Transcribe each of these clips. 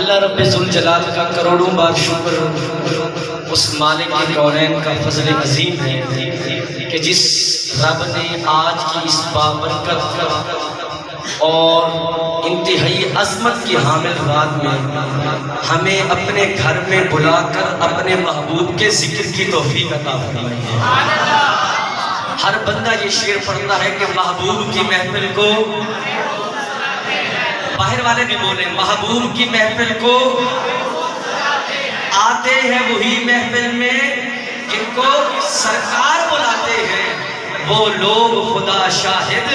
اللہ رب ذوالجلال کا کروڑوں بار شکر اس مالک کونین کا فضل عظیم ہے کہ جس رب نے آج کی اس بابرکت اور انتہائی عظمت کی حامل رات میں ہمیں اپنے گھر میں بلا کر اپنے محبوب کے ذکر کی توفیق عطا فرمائی ہے۔ ہر بندہ یہ شعر پڑھتا ہے کہ محبوب کی محفل کو، باہر والے بھی بولیں، محبوب کی محفل کو آتے ہیں وہی محفل میں جن کو سرکار بلاتے ہیں، وہ لوگ خدا شاہد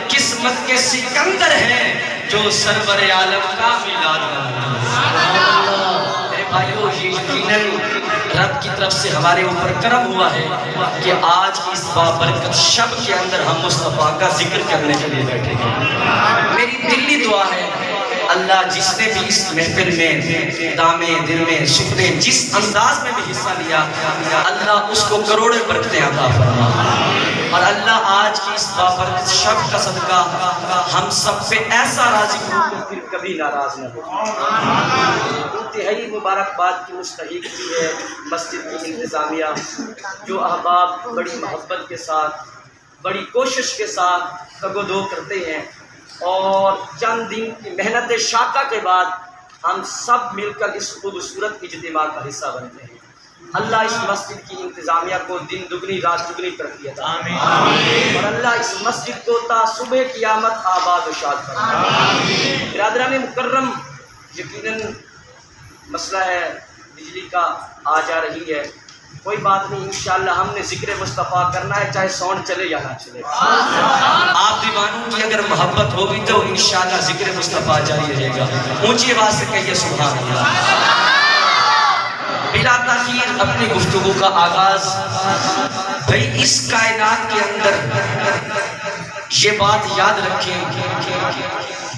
قسمت کے سکندر ہیں جو سرور عالم کا میلاد مناتے ہیں۔ میرے بھائیو، یقیناً رب کی طرف سے ہمارے اوپر کرم ہوا ہے کہ آج اس بابرکت شب کے اندر ہم مصطفیٰ کا ذکر کرنے کے لیے بیٹھے ہیں۔ میری دلی دعا ہے اللہ جس نے بھی اس محفل میں دامے دل میں سپنے جس انداز میں بھی حصہ لیا، اللہ اس کو کروڑیں برکتیں عطا فرما، اور اللہ آج کی اس بابرکت شب کا صدقہ ہم سب پہ ایسا راضی ہو کہ پھر کبھی ناراض نہ ہو۔ انتہائی مبارکباد کی مستحق بھی ہے مسجد کی انتظامیہ، جو احباب بڑی محبت کے ساتھ، بڑی کوشش کے ساتھ تگ و دو کرتے ہیں، اور چند دن کی محنت شاقہ کے بعد ہم سب مل کر اس خوبصورت اجتماع کا حصہ بنتے ہیں۔ اللہ اس مسجد کی انتظامیہ کو دن دگنی رات دگنی ترقی عطا فرمائے، اور اللہ اس مسجد کو تا صبح قیامت آباد و شاد فرمائے۔ برادران مکرم، یقیناً مسئلہ ہے بجلی کا آ جا رہی ہے، کوئی بات نہیں، انشاءاللہ ہم نے ذکر مصطفیٰ کرنا ہے چاہے ساؤنڈ چلے یا نہ چلے۔ آپ دیوانوں کی اگر محبت ہوگی تو انشاءاللہ ذکر مصطفیٰ جاری رہے گا۔ اونچی آواز سے کہیے سبحان اللہ۔ بلا تاخیر اپنی گفتگو کا آغاز، بھئی اس کائنات کے اندر یہ بات یاد رکھیں،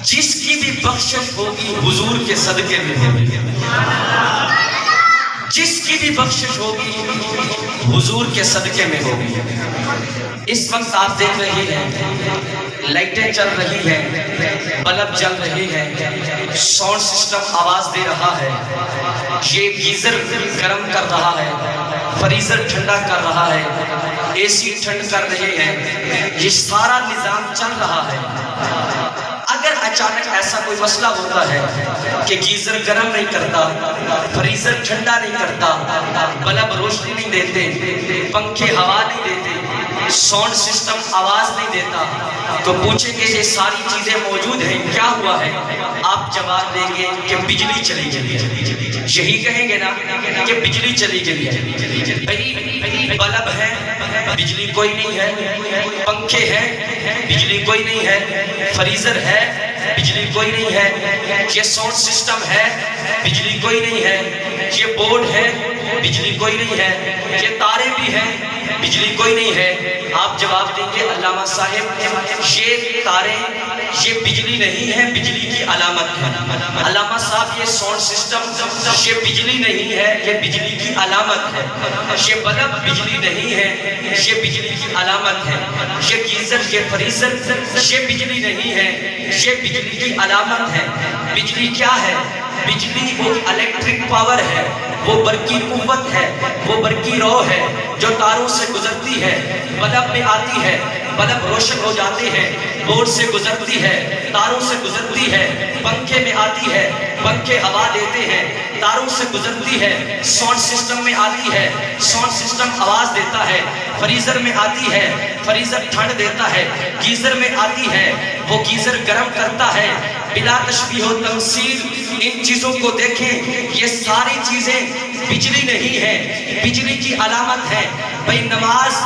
جس کی بھی بخشش ہوگی حضور کے صدقے میں ہوگی، جس کی بھی بخشش ہوگی حضور کے صدقے میں ہوگی۔ اس وقت آپ دیکھ رہے ہیں لائٹیں چل رہی ہیں، بلب جل رہے ہیں، ساؤنڈ سسٹم آواز دے رہا ہے، یہ گیزر گرم کر رہا ہے، فریزر ٹھنڈا کر رہا ہے، اے سی ٹھنڈ کر رہے ہیں، یہ سارا نظام چل رہا ہے۔ اگر اچانک ایسا کوئی مسئلہ ہوتا ہے کہ گیزر گرم نہیں کرتا، فریزر ٹھنڈا نہیں کرتا، بلب روشنی نہیں دیتے، پنکھے ہوا نہیں دیتے، ساؤنڈ سسٹم آواز نہیں دیتا، تو پوچھیں گے یہ ساری چیزیں موجود ہیں، کیا ہوا ہے؟ آپ جواب دیں گے کہ بجلی چلی گئی ہے۔ یہی کہیں گے نا کہ بجلی چلی گئی ہے۔ بلب ہے، بجلی کوئی نہیں ہے، پنکھے ہیں، بجلی کوئی نہیں ہے، فریزر ہے، بجلی کوئی نہیں ہے، یہ ساؤنڈ سسٹم ہے، بجلی کوئی نہیں ہے، یہ بورڈ ہے، بجلی کوئی نہیں ہے، یہ تارے بھی ہیں، بجلی کوئی نہیں ہے۔ آپ جواب دیں گے علامہ صاحب یہ تارے، یہ بجلی نہیں ہے، بجلی کی علامت ہے۔ علامہ صاحب یہ ساؤنڈ سسٹم یہ بجلی نہیں ہے، یہ بجلی کی علامت ہے۔ یہ بلب بجلی نہیں ہے، یہ بجلی کی علامت ہے۔ یہ گیزر، یہ فریزر یہ بجلی نہیں ہے، یہ بجلی کی علامت ہے۔ بجلی کیا ہے؟ بجلی وہ الیکٹرک پاور ہے، وہ برقی قوت ہے، وہ برقی رو ہے جو تاروں سے گزرتی ہے، بلب میں آتی ہے، بلب روشن ہو جاتے ہیں، بورڈ سے گزرتی ہے، تاروں سے گزرتی ہے، پنکھے میں آتی ہے، پنکھے ہوا دیتے ہیں، تاروں سے گزرتی ہے، ساؤنڈ سسٹم میں آتی ہے، ساؤنڈ سسٹم آواز دیتا ہے، فریزر میں آتی ہے، فریزر ٹھنڈ دیتا ہے، گیزر میں آتی ہے، وہ گیزر گرم کرتا ہے۔ بلا تشبیہ و تمثیل ان چیزوں کو دیکھیں، یہ ساری چیزیں بجلی نہیں ہے، بجلی کی علامت ہے۔ بھئی نماز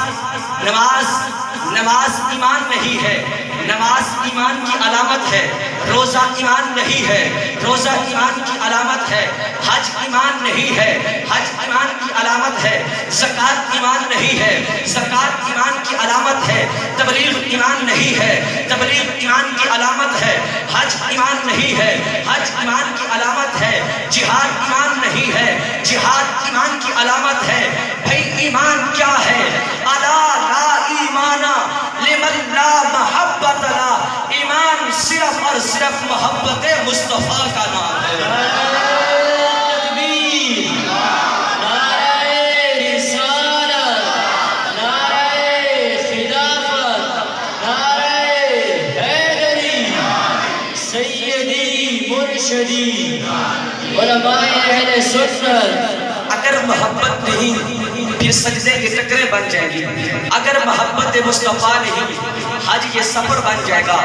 ایمان نہیں ہے، نماز ایمان کی علامت ہے۔ روزہ ایمان نہیں ہے، روزہ ایمان کی علامت ہے۔ حج ایمان نہیں ہے، حج ایمان کی علامت ہے۔ زکوٰۃ ایمان نہیں ہے، زکوٰۃ ایمان کی علامت ہے۔ تبلیغ ایمان نہیں ہے، تبلیغ ایمان کی علامت ہے۔ حج ایمان نہیں ہے، حج ایمان کی علامت ہے۔ جہاد ایمان نہیں ہے، جہاد ایمان کی علامت ہے۔ بھئی ایمان کیا ہے؟ الا لا ایمان لمن لا محبت لا، ایمان صرف اور صرف محبت مصطفیٰ کا نام ہے۔ مرشدی علماء اہل سنت۔ اگر محبت نہیں پھر سجدے کی ٹکریں بن جائیں گی، اگر محبت مصطفیٰ نہیں حج یہ سفر بن جائے گا،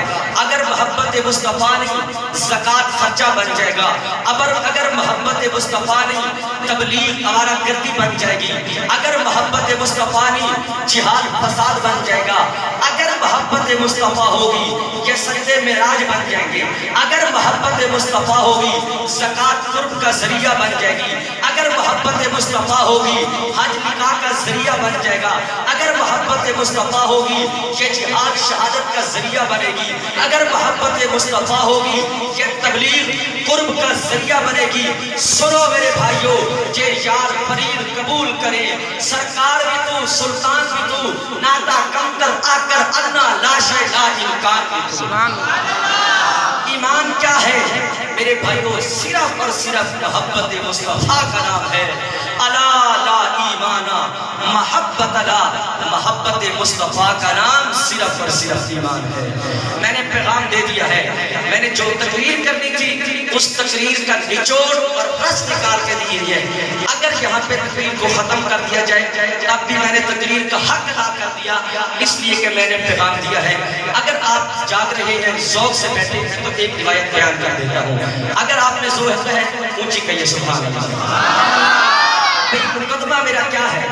اگر محبت مصطفیٰ نہیں زکوٰۃ خرچہ بن جائے گا، اگر محبت مصطفیٰ نہیں تبلیغ آوارہ گردی بن جائے گی، اگر محبت مصطفیٰ نہیں جہاد فساد بن جائے گا، اگر محبت مصطفیٰ ہوگی یہ سجدے معراج بن جائیں گے، اگر محبت مصطفیٰ ہوگی زکوٰۃ قرب کا ذریعہ بن جائے گی، اگر محبت مصطفیٰ ہوگی حج نکاح کا ذریعہ بن جائے گا، اگر محبت مصطفیٰ ہوگی یہ جہاد شہادت کا ذریعہ بنے گی، اگر محبت مصطفیٰ ہوگی یہ تبلیغ قرب کا ذریعہ بنے گی۔ سنو میرے بھائیو، یہ یار فرید قبول کرے، سرکار بھی تو سلطان بھی تو ناتا کم کر آ کر ادنا لاش لا انکار بھی تو۔ ایمان کیا ہے میرے بھائیو؟ صرف اور صرف محبت مصطفیٰ کا نام ہے۔ الا لا ایمانا محبت لا، محبت مصطفیٰ کا نام صرف اور صرف ایمان ہے۔ میں نے پیغام دے دیا ہے، میں نے جو تقریر کرنی تھی اس تقریر کا نچوڑ اور رس نکال کے دی ہے۔ اگر یہاں پہ تقریر کو ختم کر دیا جائے تب بھی میں نے تقریر کا حق ادا کر دیا، اس لیے کہ میں نے پیغام دیا ہے۔ اگر آپ جاگ رہے ہیں ذوق سے بیٹھے ہیں تو ایک روایت بیان کر دیتا ہوں، اگر آپ نے ذوق ہے اونچی کہیے سبحان اللہ۔ مقدمہ میرا کیا ہے؟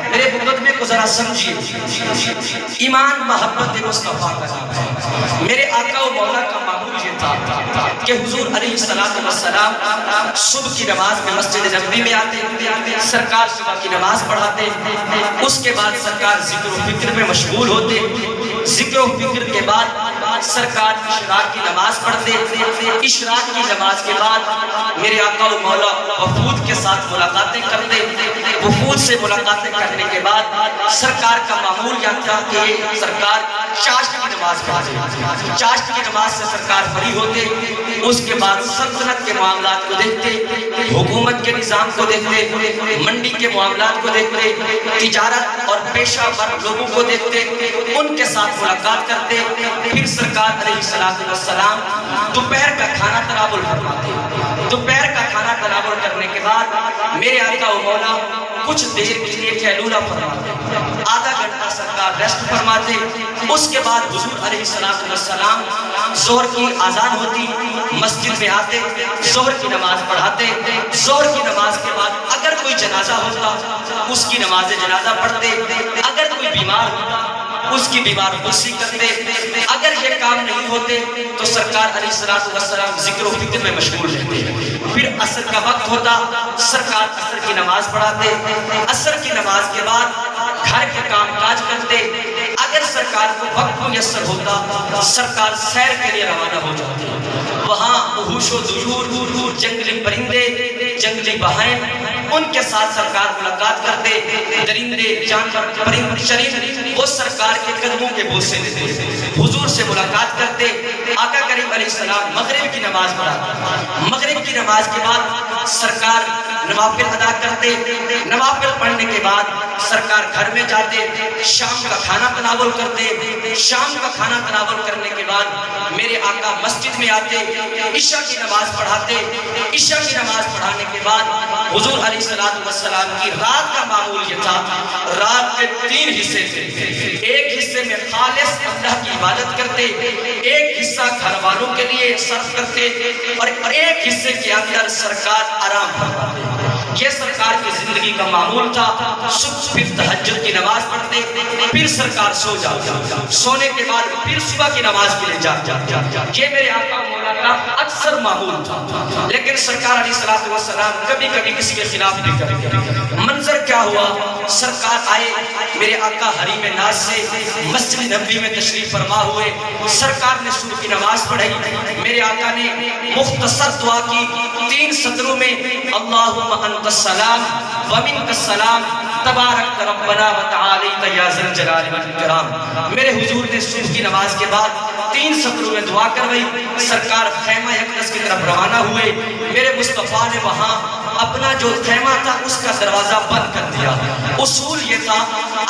میرے مقدمے کو ذرا سمجھیے۔ ایمان محبت مصطفیٰ کا نام ہے۔ میرے آقا و مولا کا معمول یہ تھا کہ حضور علیہ السلام صبح کی نماز میں مسجد نبوی میں آتے، سرکار صبح کی نماز پڑھاتے، اس کے بعد سرکار ذکر و فکر میں مشغول ہوتے، ذکر و فکر کے بعد سرکار اشراق کی نماز پڑھتے، اشراق کی نماز کے بعد میرے آقا و مولا وفود کے ساتھ ملاقاتیں کرتے، وفود سے ملاقاتیں کرنے کے بعد سرکار کا معمول یہ تھا کہ سرکار چاشت کی نماز پڑھتے، چاشت کی نماز سے سرکار فری ہوتے، اس کے بعد سلطنت کے معاملات کو دیکھتے، حکومت کے نظام کو دیکھتے، منڈی کے معاملات کو دیکھتے، تجارت اور پیشہ ور لوگوں کو دیکھتے، ان کے ساتھ ملاقات کرتے، پھر سرکار علیہ السلام دوپہر کا کھانا تناول فرماتے، دوپہر کا کھانا تناول کرنے کے بعد میرے آقا و مولا کچھ دیر کے لیے قیلولہ فرماتے، آدھا گھنٹہ سرکار ریسٹ فرماتے، اس کے بعد حضور علیہ السلام ظہر کی اذان ہوتی، مسجد میں آتے، ظہر کی نماز پڑھاتے، ظہر کی نماز کے بعد اگر کوئی جنازہ ہوتا اس کی نماز جنازہ پڑھتے، اگر کوئی بیمار ہوتا اس کی بیمار پرسی کرتے، اگر یہ کام نہیں ہوتے تو سرکار علیہ السلام ذکر و فکر میں مشغول رہتے۔ پھر عصر کا وقت ہوتا، سرکار عصر کی نماز پڑھاتے، عصر کی نماز کے بعد گھر کے کام کاج کرتے، اگر سرکار کو وقت میسر ہوتا سرکار سیر کے لیے روانہ ہو جاتے، وہاں وحوش و طیور، جنگلی پرندے، جنگلی بہائم، ان کے ساتھ سرکار ملاقات کرتے، درندے، جانور، پرند، شریر، وہ سرکار کے قدموں کے بوسے لیتے، حضور سے ملاقات کرتے۔ آقا کریم علیہ السلام مغرب کی نماز پڑھاتے، مغرب کی نماز کے بعد سرکار نوافل ادا کرتے، نوافل پڑھنے کے بعد سرکار گھر میں جاتے، شام کا کھانا تناول کرتے، شام کا کھانا تناول کرنے کے بعد میرے آقا مسجد میں آتے، عشاء کی نماز پڑھاتے، عشاء کی نماز پڑھانے کے بعد حضور علیہ السلام کی رات کا معمول یہ تھا، رات کے 3 حصے تھے، ایک حصے میں خالص اللہ کی عبادت کرتے، ایک حصہ گھر والوں کے لیے صرف کرتے، اور ایک حصے کے اندر سرکار آرام فرماتے۔ یہ سرکار کی زندگی کا معمول تھا۔ صبح پھر تہجد کی نماز پڑھتے، پھر سرکار سو جاتے، سونے کے بعد پھر صبح کی نماز کے لیے جاتے۔ یہ میرے آقا مولا کا اکثر معمول تھا، لیکن سرکار علیہ السلام کبھی کبھی کسی کے خلاف نہیں کرتے۔ منظر کیا ہوا؟ سرکار آئے، میرے آقا حریم ناز سے مسجد نبوی میں تشریف فرما ہوئے، سرکار نے صبح کی نماز پڑھی، میرے آقا نے مختصر دعا کی 3 سطروں میں، اللہم انت السلام ومنک السلام تبارک ربنا وتعالیت یا ذی الجلال والاکرام۔ میرے حضور نے صبح کی نماز کے بعد 3 سطروں میں دعا کروائی، سرکار خیمہ اقدس کی طرف روانہ ہوئے، میرے مصطفیٰ نے وہاں اپنا جو خیمہ تھا اس کا دروازہ بند کر دیا۔ اصول یہ تھا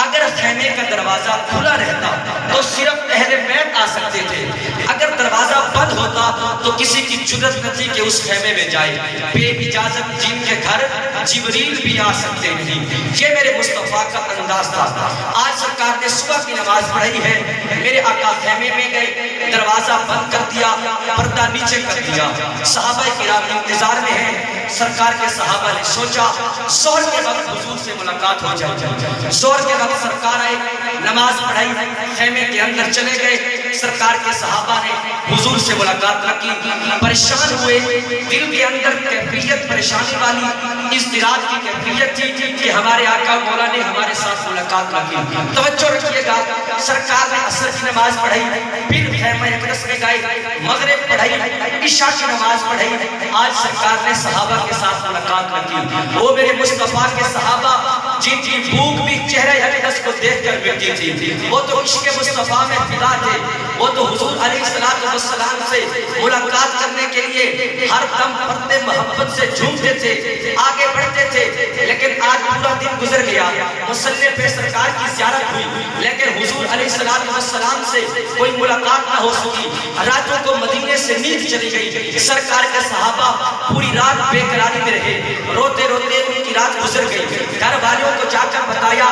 اگر خیمے کا دروازہ کھلا رہتا تو صرف اہل بیت آ سکتے تھے، اگر دروازہ بند ہوتا تو کسی کی جرأت نہ تھی کہ اس خیمے میں جائے، بے اجازت جن کے گھر جبریل بھی آ سکتے نہیں۔ یہ میرے مصطفیٰ کا انداز تھا۔ آج سرکار نے صبح کی نماز پڑھی ہے، میرے آقا خیمے میں گئے، دروازہ بند کر دیا، پردہ نیچے کر دیا، صحابہ کرام انتظار میں ہیں۔ سرکار کے صحابہ نے سوچا ظہر کے وقت حضور سے ملاقات ہو جائے۔ ظہر کے وقت سرکار آئے، نماز پڑھائی، خیمے کے اندر چلے گئے۔ سرکار کے صحابہ نے حضور سے ملاقات نہ کی، پریشان ہوئے، دل کے اندر کیفیت پریشانی والی اضطراب کی کیفیت تھی کہ ہمارے آقا مولا نے ہمارے ساتھ ملاقات نہ کی۔ توجہ رکھیے گا، سرکار نے عصر کی نماز پڑھائی، پھر خیمہ اقدس میں گئے، مغرب پڑھائی، عشاء کی نماز پڑھائی۔ آج سرکار نے صحابہ کے ساتھ ملاقات نہ کی۔ وہ میرے مصطفیٰ کے صحابہ جن کی بھوک بھی چہرہ اقدس کو دیکھ کر مٹتی تھی، وہ تو عشق مصطفیٰ میں فدا تھے، وہ تو حضور علیہ السلام سے ملاقات کرنے کے لیے ہر دم پردے محبت سے جھومتے تھے، آگے بڑھتے تھے۔ لیکن آج پورا دن گزر گیا، مصلی پہ سرکار کی زیارت ہوئی، لیکن حضور علیہ السلام سے کوئی ملاقات نہ ہو سکی۔ راتوں کو مدینے سے نیند چلی گئی، سرکار کے صحابہ پوری رات بے قراری میں رہے، روتے روتے ان کی رات گزر گئی۔ گھر والوں کو جا کر بتایا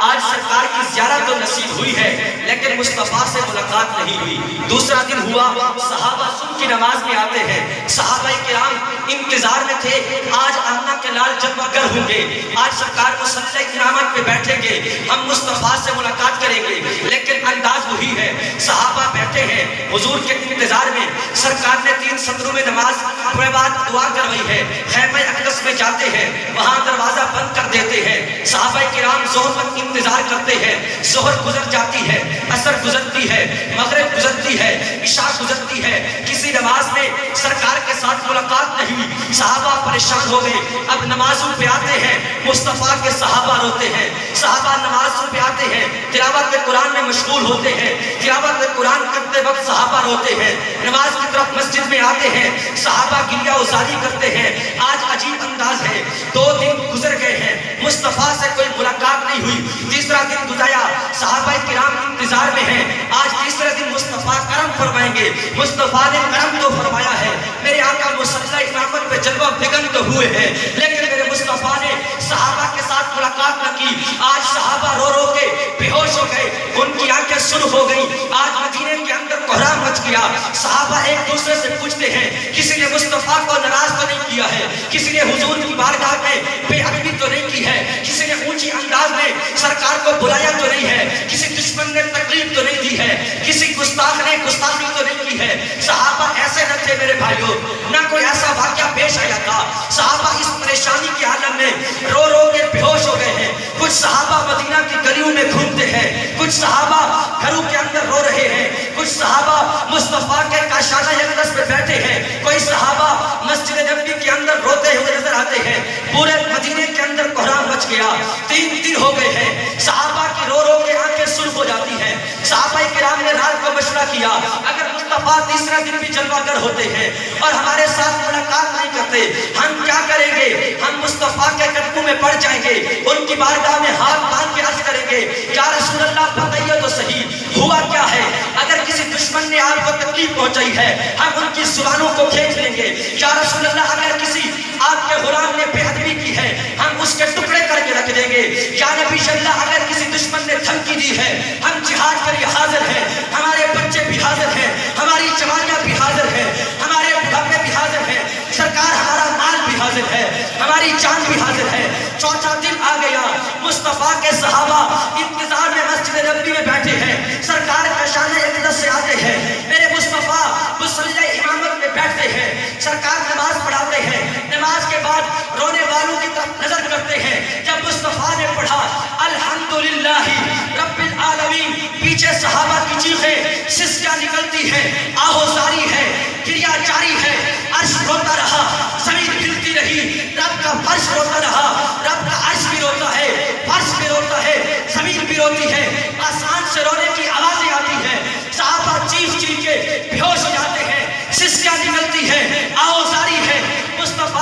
آج سرکار کی زیارت تو نصیب ہوئی ہے لیکن مصطفیٰ سے ملاقات نہیں ہوئی۔ دوسرا دن ہوا، صحابہ صبح کی نماز میں آتے ہیں، صحابہ کرام انتظار میں تھے آج آمنہ کے لال جلوہ گر ہوں گے، آج سرکار مصلی امامت پہ بیٹھیں گے، ہم مصطفیٰ سے ملاقات کریں گے، لیکن انداز وہی ہے، صحابہ بیٹھے ہیں حضور کے انتظار میں۔ سرکار نے 3 سطروں میں نماز کے بعد دعا کروائی ہے، خیمہ اقدس میں جاتے ہیں، وہاں دروازہ بند کر دیتے ہیں، صحابہ کرام ظہر تک انتظار کرتے ہیں، ظہر گزر جاتی ہے، عصر گزرتی ہے، مغرب گزرتی ہے، عشاء گزرتی ہے، کسی نماز میں سرکار کے ساتھ ملاقات نہیں ہوئی۔ صحابہ پریشان ہو گئے، اب نمازوں پہ آتے ہیں، مصطفیٰ کے صحابہ روتے ہیں، صحابہ نمازوں پہ آتے ہیں، تلاوت قرآن میں مشغول ہوتے ہیں، تلاوت قرآن کرتے وقت صحابہ روتے ہیں، نماز کی طرف مسجد میں آتے ہیں، صحابہ گریہ وزاری کرتے ہیں۔ آج عجیب انداز ہے، 2 دن گزر گئے ہیں، مصطفیٰ سے کوئی ملاقات نہیں ہوئی، تیسرا دن گزرا، صحابہ کرام انتظار میں ہیں، آج تیسرے دن مصطفیٰ کرم فرمائیں گے، مصطفیٰ نے کرم تو فرمایا ہے، میرے آقا مصلی امامت پہ جلوہ فگن تو ہوئے ہیں، لیکن میرے مصطفیٰ نے صحابہ کے ساتھ ملاقات نہ کی۔ آج صحابہ رو رو کے بے ہوش ہو گئے، ان کی آنکھیں سرخ ہو گئی، آج مدینے کے اندر کوہرام مچ گیا۔ صحابہ ایک دوسرے سے پوچھتے ہیں کسی نے مصطفیٰ کو ناراض تو نہیں کیا ہے، کسی نے حضور کی بارگاہ میں بے ادبی تو نہیں کی ہے، کسی نے اونچی انداز میں سرکار کو بلایا تو نہیں ہے، کسی دشمن نے تکلیف تو نہیں دی ہے، کسی گستاخ نے گستاخی تو نہیں کی ہے۔ صحابہ ایسے نہ تھے میرے بھائیوں، نہ کوئی ایسا واقعہ پیش آیا تھا، صحابہ اس پریشانی کے عالم میں رو رو کے بے ہوش ہو گئے ہیں۔ کچھ صحابہ مدینہ کی گلیوں میں گھومتے ہیں، کچھ صحابہ گھروں کے اندر رو رہے ہیں، کچھ صحابہ مصطفیٰ کے کاشانہ اقدس پہ بیٹھے ہیں، کوئی صحابہ مسجد نبوی کے اندر روتے ہوئے نظر آتے ہیں۔ پورے مدینے کے اندر کوہرام مچ گیا، 3 دن ہو گئے ہیں، صحابہ کی رو رو کے آنکھیں سرخ ہو جاتی ہیں۔ صحابہ کرام نے رات کو مشورہ کیا اگر مصطفیٰ تیسرا دن بھی جلوہ گر ہوتے ہیں اور ہمارے ساتھ ملاقات نہیں کرتے ہم کیا کریں گے؟ ہم مصطفیٰ کے قدموں میں پڑ جائیں گے، ان کی بارگاہ میں ہاتھ باندھ کے عرض کریں گے یا رسول اللہ بتائیے تو صحیح ہوا کیا ہے؟ اگر کسی دشمن نے آپ کو تکلیف پہنچائی ہے ہم ان کی زبانوں کو کھینچ لیں گے، یا رسول اللہ اگر کسی آپ کے غلام نے بے ادبی کی ہے ہم اس کے ٹکڑے کر کے رکھ دیں گے، یا نبی اللہ اگر کسی دشمن نے دھمکی دی ہے ہم جہاد کے لیے حاضر ہیں، ہمارے بچے بھی حاضر ہیں، ہماری جوانیاں بھی حاضر ہیں، ہمارے بڑھاپے بھی حاضر ہیں، سرکار ہمارا مال بھی حاضر ہے، ہماری جان بھی حاضر ہے۔ چوتھا دن آ گیا، مصطفیٰ کے صحابہ انتظار میں مسجد نبوی میں بیٹھے ہیں، سرکار کا شان اقدس سے آتے ہیں، میرے مصطفیٰ مصلی امامت میں بیٹھتے ہیں، سرکار نماز پڑھاتے ہیں، نماز کے بعد رونے والوں کی طرف نظر کرتے ہیں، جب مصطفیٰ نے پڑھا الحمدللہ رب العالمین، پیچھے صحابہ کی چیخیں سسکیاں نکلتی ہیں، آہوزاری ہے، گریہ جاری ہے، عرش روتا رہا، زمین ہلتی رہی، رب کا فرش روتا رہا، رب کا عرش بھی روتا ہے، فرش بھی روتا ہے، زمین بھی روتی ہے، آسمان سے رونے کی آوازیں آتی ہیں، صحابہ چیخ چیخ کے بے ہوش ہو جاتے ہیں، سسکیاں نکلتی ہیں، آہوزاری ہے، مصطفیٰ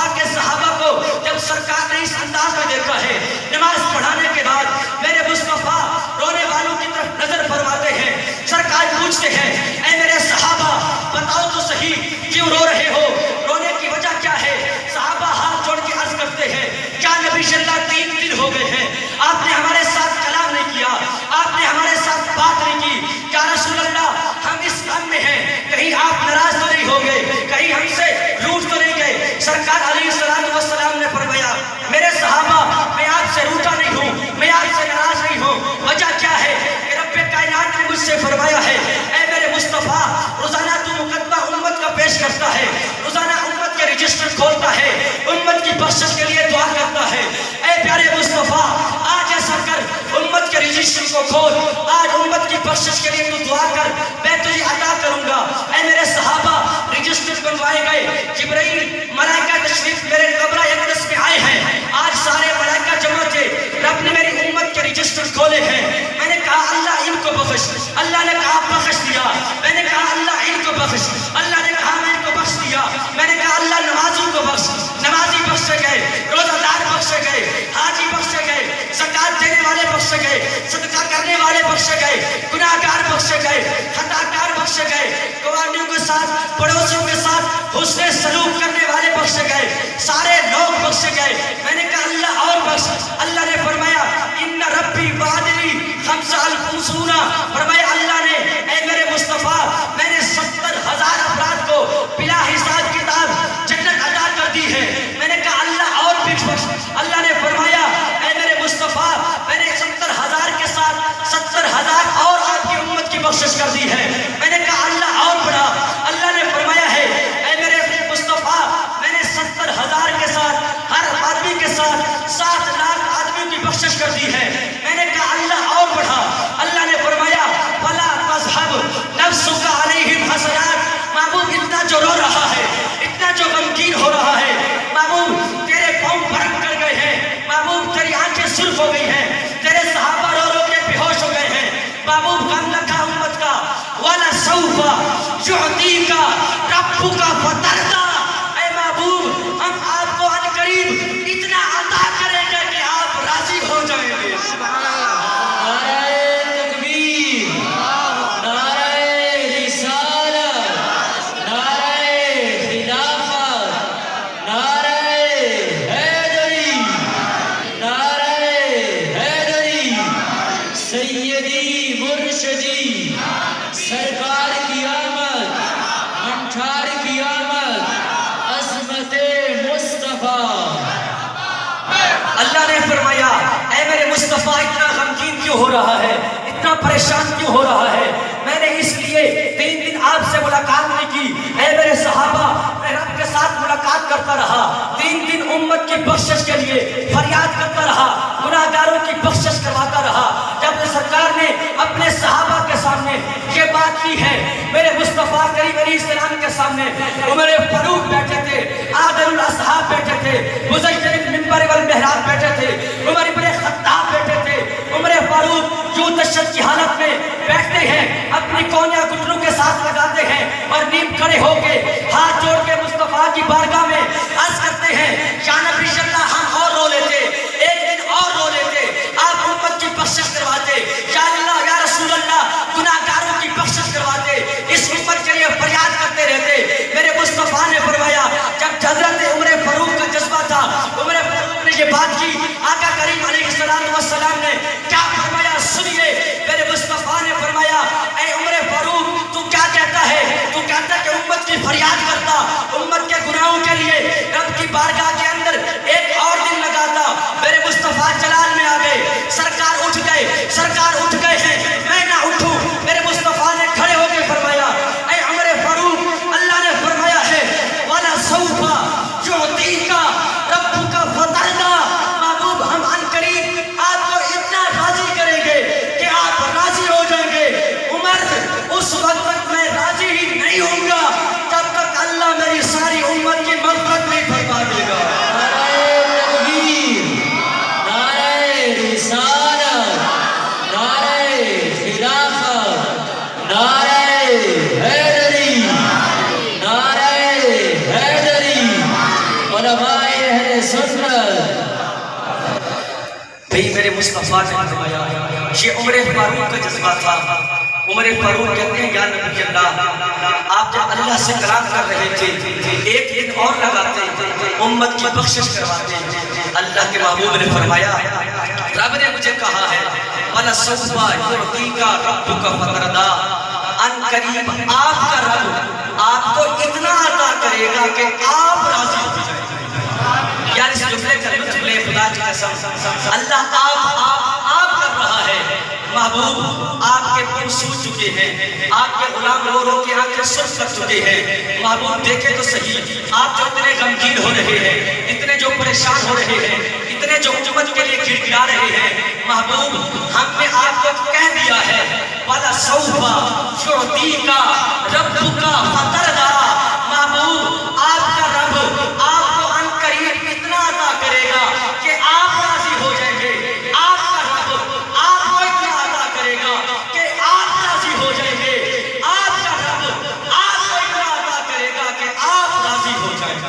سرکار علیہ السلام نے فرمایا میرے صحابہ میں آپ سے روٹا نہیں ہوں، میں آپ سے ناراض نہیں ہوں، وجہ کیا ہے کہ رب کائنات نے مجھ سے فرمایا ہے اے میرے مصطفیٰ روزانہ تو مقدمہ امت کا پیش کرتا ہے، روزانہ امت کے رجسٹر کھولتا ہے، امت کی بخشش کے لیے دعا کرتا ہے، اے پیارے مصطفیٰ آج ایسا کر امت کے رجسٹر کو کھول، آج امت کی بخشش کے لیے تو دعا کر، میں تجھے عطا کروں گا۔ اے میرے صحابہ رجسٹر بنوائے گئے، جبرائیل ملائکہ تشریف میرے قبرہ اقدس میں آئے ہیں، آج سارے ملائکہ جمع تھے، رب نے میری امت کے رجسٹر کھولے ہیں، میں نے کہا اللہ ان کو بخش، اللہ نے کہا بخش دیا، میں نے کہا اللہ ان کو بخش، اللہ نے کہا میں ان کو بخش دیا، میں نے کہا اللہ نمازوں کو بخش، نمازی بخشے گئے، روزہ دار بخشے گئے، حاجی بخشے گئے، زکات دینے والے بخشے گئے، صدقہ کرنے والے بخشے گئے، گناہگار بخشے گئے، خطاکار بخشے گئے، گوانیوں کے ساتھ پڑوسیوں کے ساتھ حسن سلوک کرنے والے بخشے گئے، سارے لوگ بخشے گئے، میں نے کہا اللہ اور بخش، اللہ نے فرمایا ان ربی وعدنی 50,000 فرمایا اللہ نے اے میرے مصطفیٰ میں نے 70,000 افراد کو بلا حساب کتاب جنت عطا کر دی ہے، میں نے کہا اللہ اور بخش، اللہ نے فرمایا اے میرے مصطفیٰ میں نے 70,000 کے ساتھ 70,000 اور آپ کی امت کی بخشش کر دی ہے، میں نے کہا اللہ اور بڑھا، اللہ نے فرمایا ہے اے میرے مصطفیٰ میں نے 70,000 کے ساتھ ہر آدمی کے ساتھ 7 لاکھ آدمیوں کی بخشش کر دی ہے، میں نے کہا اللہ اور بڑھا، اللہ نے فرمایا فلا تذهب نفسك عليهم حسنات، محبوب اتنا جو رو رہا ہے، اتنا جو غمگین ہو رہا ہے، محبوب تیرے پاؤں برک کر گئے ہیں، محبوب تیری آنکھیں سرخ ہو گئی ہیں، تیرے صحابہ رو رو کے بے ہوش ہو گئے ہیں، محبوب غم لکھا امت کا وَلَسَوْفَ يُعْطِيكَ رَبُّكَ فَتَرْضَىٰ، اے محبوب ہم آپ کو عنقریب اتنا عطا کریں گے کہ آپ راضی ہو جائیں گے۔ نعرہ تکبیر، نعرہ رسالت، نعرہ خلافت، نعرہ حیدری، نعرہ حیدری، سیدی مرشدی، سرکار کی آمد، منٹھار کی آمد، عظمت مصطفیٰ۔ اللہ نے فرمایا اے میرے مصطفیٰ اتنا غمگین کیوں ہو رہا ہے، اتنا پریشان کیوں ہو رہا ہے، میں نے اس لیے 3 دن آپ سے ملاقات نہیں کی، اے میرے صحابہ میں رب کے ساتھ ملاقات کرتا رہا، 3 دن امت کی بخشش کے لیے فریاد کرتا رہا، گناہگاروں کی بخشش کرواتا رہا، جب سرکار نے اپنے صحابہ کے سامنے یہ بات کی ہے، میرے مصطفیٰ کریم علیہ السلام کے سامنے عمر فاروق بیٹھے تھے، عادل الاصحاب بیٹھے تھے، مزین المنبر والمحراب بیٹھے تھے، عمر ابن خطاب بیٹھے تھے، عمر فاروق جو تشدد کی حالت میں بیٹھتے ہیں، اپنی کونیاں گھٹنوں کے ساتھ لگاتے ہیں اور نیب کھڑے ہو کے ہاتھ جوڑ کے مصطفیٰ کی بارگاہ میں عرض کرتے ہیں یا نبی اللہ ہم اور رو لیتے، ایک دن اور رو لیتے، آپ امت کی بخشش کرواتے، یا اللہ یا رسول اللہ گناہگاروں کی بخشش کرواتے، اس امت کے لیے فریاد کرتے رہتے۔ میرے مصطفیٰ نے فرمایا جب حضرت عمر فاروق کا جذبہ تھا، عمر فاروق نے یہ بات کی، آقا کریم علیہ السلام نے کیا فرمایا سنیے، میرے مصطفیٰ نے فرمایا اے عمر فاروق تو کیا کہتا ہے، تو کہتا ہے کہ امت کی فریاد کرتا، امت کے گناہوں کے لیے رب کی بارگاہ کے اندر ایک اور دن لگاتا، میرے مصطفیٰ جلال میں آ گئے، سرکار اٹھ گئے، سرکار اٹھ گئے ہیں، میں نہ اٹھوں، میرے مصطفیٰ نے کھڑے ہو کے فرمایا اے عمر فاروق اللہ نے فرمایا ہے وَلَسَوْفَ يُعْطِيكَ رَبُّكَ فَتَرْضَىٰ، محبوب ہم عنقریب آپ کو اتنا راضی کریں گے کہ آپ راضی ہو جائیں گے، عمر اس وقت تک میں راضی ہی نہیں ہوں گا جب تک اللہ میری ساری امت کی مغفرت نہیں فرما دے گا۔ نعرہ تکبیر، نعرہ رسالت، نعرہ خلافت، نعرہ حیدری، نعرہ حیدری، علماء اہل سنت۔ بھئی میرے مصطفیٰ نے فرمایا یہ عمر فاروق کا جذبہ تھا، عمر فاروق کہتے ہیں یا نبی اللہ آپ جب اللہ سے کلام کر رہے تھے ایک دن اور لگاتے امت کی بخشش کرواتے، اللہ کے محبوب نے فرمایا رب نے مجھے کہا ہے وَلَسَوْفَ يُعْطِيكَ رَبُّكَ فَتَرْضَىٰ، عنقریب آپ کا رب آپ کو اتنا عطا کرے گا کہ آپ راضی ہو جائیں۔ کی قسم اللہ آپ کر رہا ہے۔ محبوب آپ کے پیر سوج چکے ہیں، آپ کے غلام رو رو کے آنکھیں سرخ کر چکے ہیں۔ محبوب دیکھیں تو صحیح، آپ جو اتنے غمگین ہو رہے ہیں، اتنے جو پریشان ہو رہے ہیں، اتنے جو امت کے لیے گڑگڑا رہے ہیں، محبوب ہم نے آپ کو کہہ دیا ہے وَلَسَوْفَ يُعْطِيكَ رَبُّكَ فَتَرْضَىٰ۔ محبوب آپ کا رب آپ کو ان قریب اتنا عطا کرے گا کہ آپ راضی ہو جائیں گے۔ آپ کا رب آپ کو اتنا عطا کرے گا کہ آپ راضی ہو جائیں گے۔ آپ کا رب آپ کو اتنا عطا کرے گا کہ آپ راضی ہو جائیں گے۔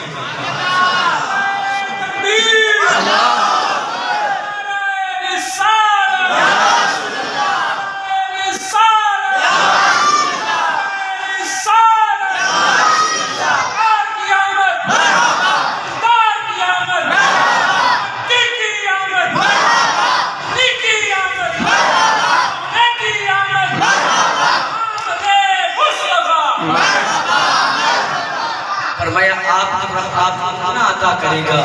فرمایا آپ اتنا عطا کرے گا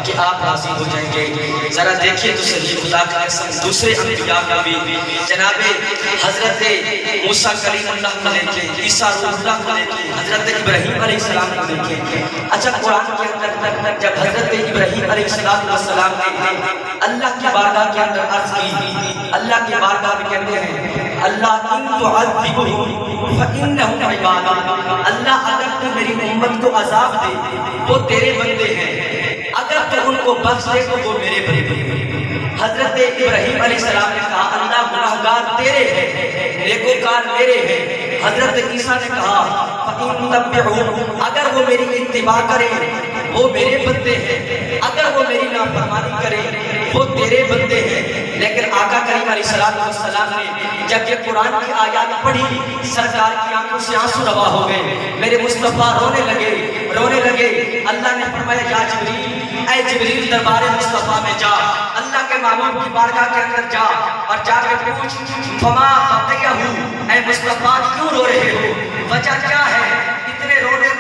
کہ آپ راضی ہو جائیں گے۔ ذرا دیکھیے تو صحیح، خدا کی قسم دوسرے انبیاء کا بھی، جناب حضرت موسیٰ کلیم اللہ کو لے کے، عیسیٰ روح اللہ کو لے کے، حضرت ابراہیم علیہ السلام کو لے کے، اچھا قرآن کے اندر جب حضرت ابراہیم علیہ السلام نے اللہ کی بارگاہ کے اندر عرض کی، اللہ کی بارگاہ میں کہتے ہیں اللہ ان تعذبہم فإنہم عبادک، اللہ اگر تو میری امت کو عذاب دے وہ تیرے بندے ہیں، اگر تو ان کو بخش دے تو وہ میرے بندے ہیں۔ حضرت ابراہیم علیہ السلام نے کہا اللہ گناہگار تیرے ہیں، نیکوکار میرے ہیں۔ حضرت عیسیٰ نے کہا فَإِن تَتَّبِعُونِ، اگر وہ میری اتباع کریں وہ میرے بندے ہیں، اگر وہ میری نافرمانی کریں وہ تیرے بندے ہیں۔ لیکن آقا کریم علیہ السلام نے جب یہ قرآن کی آیات پڑھی سرکار کی آنکھوں سے آنسو روا ہو گئے، میرے مصطفیٰ رونے لگے۔ اللہ نے فرمایا یا جبریل، اے جبریل دربار مصطفیٰ میں جا، اللہ کے محبوب کی بارگاہ کے اندر جا اور جا کے پوچھ فما بقیہ، اے مصطفیٰ کیوں رو رہے ہو، وجہ کیا ہے، اتنے رونے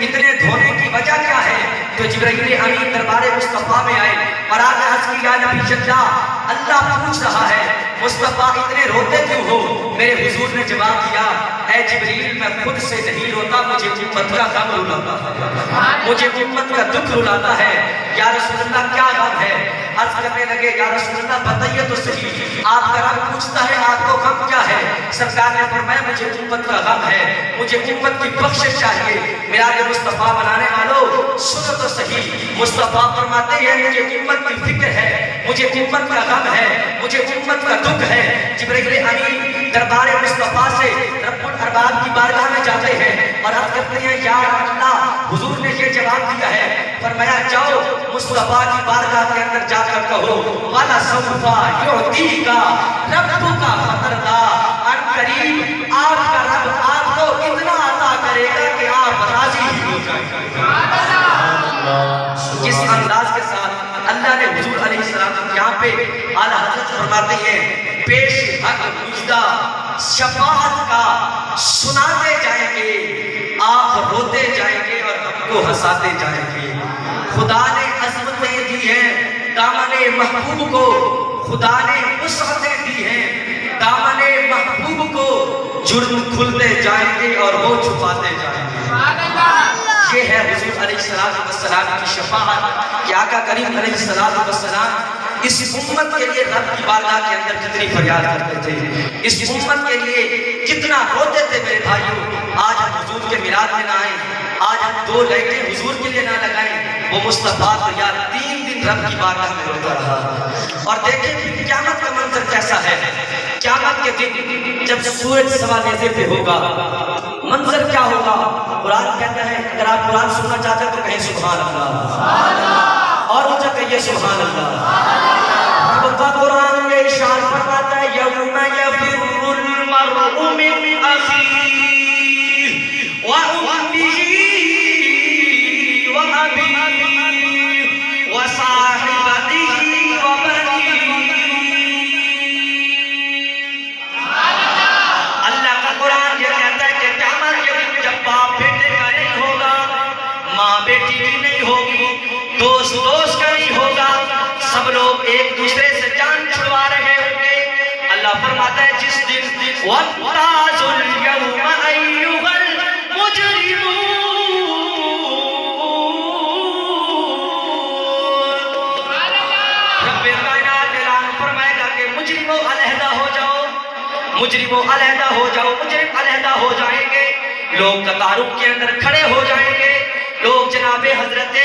اتنے دھونے کی وجہ کیا ہے؟ تو جبرائیل امین دربار مصطفیٰ میں آئے اور آگے عرض کی یا نبی اللہ، اللہ پوچھ رہا ہے مصطفیٰ اتنے روتے کیوں ہو؟ میرے حضور نے جواب دیا اے جبریل میں خود سے نہیں روتا، مجھے امت کا غم رلاتا ہے، مجھے امت کا دکھ رلاتا ہے۔ یا رسول اللہ کیا غم ہے؟ عرض کرنے لگے یا رسول اللہ بتائیے تو صحیح، آپ کا رب پوچھتا ہے آپ کو غم کیا ہے؟ سرکار نے فرمایا مجھے امت کا غم ہے، مجھے امت کی بخشش چاہیے۔ میرا مصطفیٰ بنانے والوں سنو تو صحیح، مصطفیٰ فرماتے ہیں مجھے امت کی فکر ہے، مجھے امت کا غم ہے، مجھے امت کا دکھ ہے۔ جبرائیل امین دربار مصطفیٰ سے رب الارباب کی بارگاہ میں جاتے ہیں اور عرض کرتے ہیں یا اللہ، حضور نے یہ جواب دیا ہے، فرمایا جاؤ مصطفیٰ کی بارگاہ کے اندر جا کر کہو وَلَسَوْفَ يُعْطِيكَ رَبُّكَ فَتَرْضَىٰ، ان قریب آپ کا رب آپ کو اتنا عطا کرے گا کہ آپ راضی ہو جائیں گے۔ جس انداز کے ساتھ اللہ نے حضور علیہ السلام یہاں پہ اعلیٰ حضرت فرماتے ہیں پیش حق مجدہ شفاعت کا سناتے جائیں گے، آپ روتے جائیں گے اور ہم کو ہنساتے جائیں گے۔ خدا نے عظمتیں دی ہیں دامن محبوب کو، خدا نے وسعتیں دی ہیں دامن محبوب کو، جرم کھلتے جائیں گے اور وہ چھپاتے جائیں گے۔ یہ ہے حضور علیہ السلام کی شفاعت کہ آقا کریم علیہ السلام اس امت کے لیے رب کی بارگاہ کے اندر کتنی فریاد کرتے تھے، اس امت کے لیے کتنا روتے تھے۔ میرے بھائیوں آج ہم حضور کے میلاد میں نہ آئیں، آج ہم 2 لائٹیں حضور کے لیے نہ لگائیں، وہ مصطفیٰ تو یار 3 دن رب کی بارگاہ میں روتا رہا۔ اور دیکھیں قیامت کا منظر کیسا ہے، قیامت کے دن جب سورج سوا نیزے پہ ہوگا منظر کیا ہوگا؟ قرآن کہتا ہے اگر آپ قرآن سننا چاہتے ہیں تو کہیں سبحان اللہ، اور اونچا کہیے سبحان اللہ۔ رب کا قرآن میں ارشاد فرماتا ہے یوم یفر المرء من اخیہ وامہ وابیہ وصاحبتہ وبنیہ۔ اللہ کا قرآن یہ کہتا ہے کہ قیامت کے دن جب باپ بیٹے کا نہیں ہوگا، ماں بیٹی کی نہیں ہوگی، دوست کا نہیں ہوگا، سب ایک دوسرے سے جان چھڑوا رہے ہوں گے. اللہ فرماتا ہے جس دن وَامْتَازُوا الْيَوْمَ أَيُّهَا الْمُجْرِمُونَ. رب کائنات اعلان فرمائے گا کہ مجرموں علیحدہ ہو جاؤ، مجرموں علیحدہ ہو جاؤ، مجرم علیحدہ ہو جائیں گے. لوگ قطاروں کے اندر کھڑے ہو جائیں گے. لوگ جناب حضرت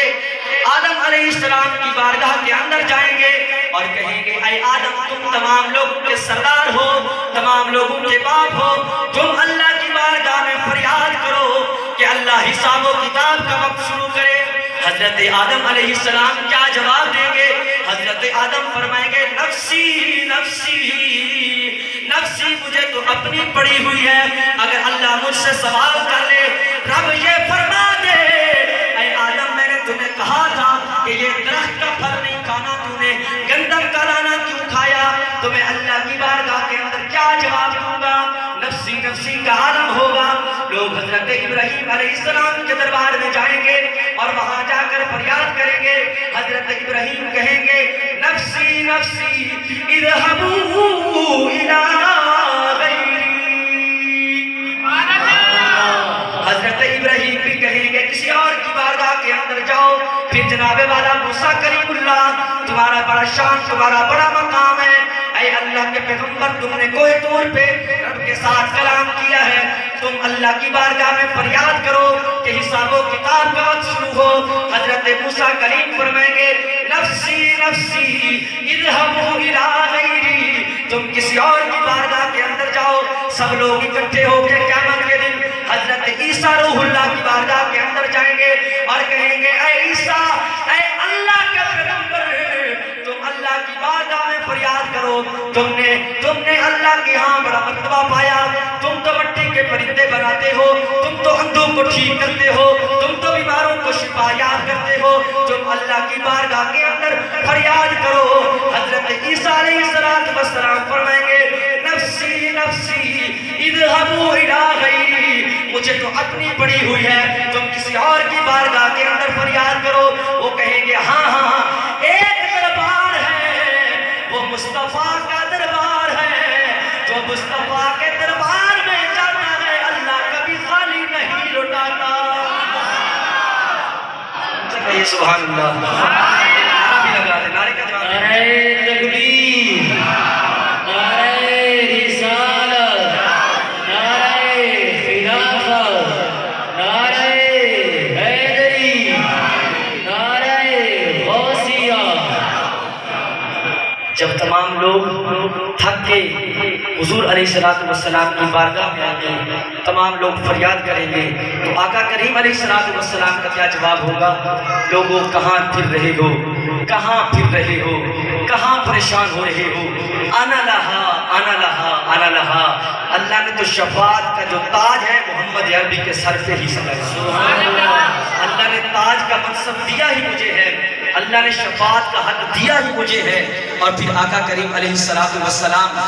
آدم علیہ السلام کی بارگاہ کے اندر جائیں گے اور کہیں گے اے آدم تم تمام لوگوں کے سردار ہو، تمام لوگوں کے باپ ہو، تم اللہ کی بارگاہ میں فریاد کرو کہ اللہ حساب و کتاب کا وقت شروع کرے. حضرت آدم علیہ السلام کیا جواب دیں گے؟ حضرت آدم فرمائیں گے نفسی نفسی نفسی، مجھے تو اپنی پڑی ہوئی ہے. اگر اللہ مجھ سے سوال کر لے، رب یہ فرما دے اے آدم میں نے تمہیں کہا تھا کہ یہ درخت کا پھل نہیں کھانا، تو نے گندم کا دانہ کیوں کھایا؟ تو میں اللہ کی بارگاہ کے اندر کیا جواب دوں گا؟ نفسی نفسی کا عالم ہوگا. لوگ حضرت ابراہیم علیہ السلام کے دربار میں جائیں گے اور وہاں جا کر فریاد کریں گے. حضرت ابراہیم کہیں گے نفسی نفسی اذهبوا الى غیری. حضرت ابراہیم بھی کہیں گے کسی اور کی بارگاہ کے اندر جاؤ. پھر جناب والا موسیٰ کریم اللہ تمہارا بڑا شان، تمہارا بڑا مقام ہے. اے اللہ کے پیغمبر تم نے کوہ طور پہ رب کے ساتھ کلام کیا ہے، تم اللہ کی بارگاہ میں فریاد کرو کہ حساب و کتاب کا وقت شروع ہو. حضرت موسیٰ کریم فرمائیں گے نفسی نفسی اذهبوا الى غیری. تم کسی اور کی بارگاہ کے اندر جاؤ. سب لوگ اکٹھے ہو کے قیامت کے دن حضرت عیسیٰ روح اللہ کی بارگاہ کے اندر جائیں گے اور کہیں گے اے عیسیٰ، اے اللہ کا پیغمبر، تم اللہ کی بارگاہ میں فریاد کرو. تم نے اللہ کے ہاں بڑا مرتبہ پایا. تم تو مٹی کے پرندے بناتے ہو، تم تو اندھوں کو ٹھیک کرتے ہو، تم تو بیماروں کو شفا یاب کرتے ہو. تم اللہ کی بارگاہ کے اندر فریاد کرو. حضرت عیسیٰ علیہ السلام فرمائیں گے نفسی نفسی اذهبوا الى غیری. مجھے تو اپنی پڑی ہوئی ہے، تم کسی اور کی بارگاہ کے اندر فریاد کرو. وہ کہیں گے ہاں ہاں ہاں، ایک دربار ہے، وہ مصطفیٰ کا دربار ہے. جو مصطفیٰ کے دربار میں جاتا ہے اللہ کبھی خالی نہیں لوٹاتا. کہیے سبحان اللہ. نعرہ بھی لگا دے، نعرے کا جواب دے. نعرہ تکبیر، نعرہ رسالت، نعرہ خلافت، نعرہ حیدری، نعرہ غوثیہ. جب تمام لوگ تھک کے حضور علیہ السلام کی بارگاہ میں آئیں گے، تمام لوگ فریاد کریں گے تو آقا کریم علیہ السلام کا کیا جواب ہوگا؟ لوگوں کہاں پھر رہے ہو، کہاں پھر رہے ہو، کہاں پریشان ہو رہے ہو؟ انا لہا انا لہا انا لہا. اللہ نے تو شفاعت کا جو تاج ہے محمد عربی کے سر پہ ہی سجایا. اللہ نے تاج کا منصب دیا ہی مجھے ہے، اللہ نے شفاعت کا حق دیا ہی مجھے ہے. اور پھر آقا کریم علیہ السلام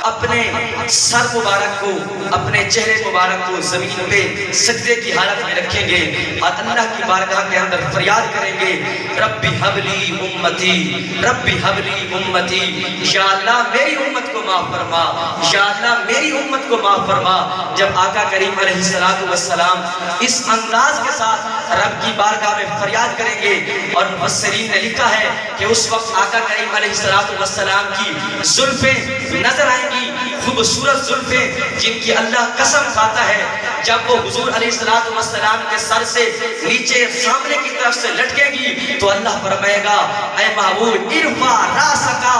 اپنے سر مبارک کو، اپنے چہرے مبارک کو زمین پہ سجدے کی حالت میں رکھیں گے اور اللہ کی بارگاہ کے اندر فریاد کریں گے ربی حبلی امتی، ربی حبلی امتی. یا اللہ میری امت کو معاف فرما، یا اللہ میری امت کو معاف فرما. جب آقا کریم علیہ السلام اس انداز کے ساتھ رب کی بارگاہ میں فریاد کریں گے، اور مفسرین نے لکھا ہے کہ اس وقت آقا کریم علیہ السلام کی زلفیں نظر آئیں گی، خوبصورت زلفیں جن کی اللہ قسم کھاتا ہے جب وہ حضور علیہ السلام کے سر سے نیچے سامنے کی طرف سے لٹکے گی تو اللہ فرمائے گا اے محبوب ارفع راسکا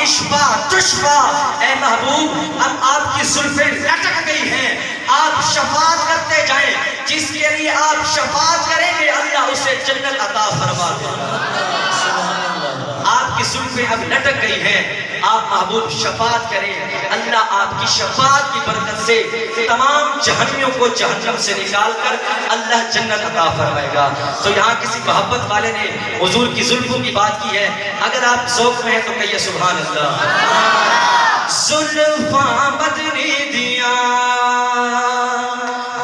اشفا تشفا. اے محبوب اب آپ کی زلفیں لٹک گئی ہیں، آپ شفاعت کرتے جائیں، جس کے لیے آپ شفاعت کریں گے اللہ اسے جنت عطا فرما دے گا. آپ کی زلفیں اب لٹک گئی ہیں، آپ محبوب شفاعت کریں، اللہ آپ کی شفاعت کی برکت سے تمام جہنمیوں کو جہنم سے نکال کر اللہ جنت عطا فرمائے گا. تو یہاں کسی محبت والے نے حضور کی زلفوں کی بات کی ہے، اگر آپ ذوق میں ہیں تو کہیے سبحان اللہ. زلفاں مدنی دیاں،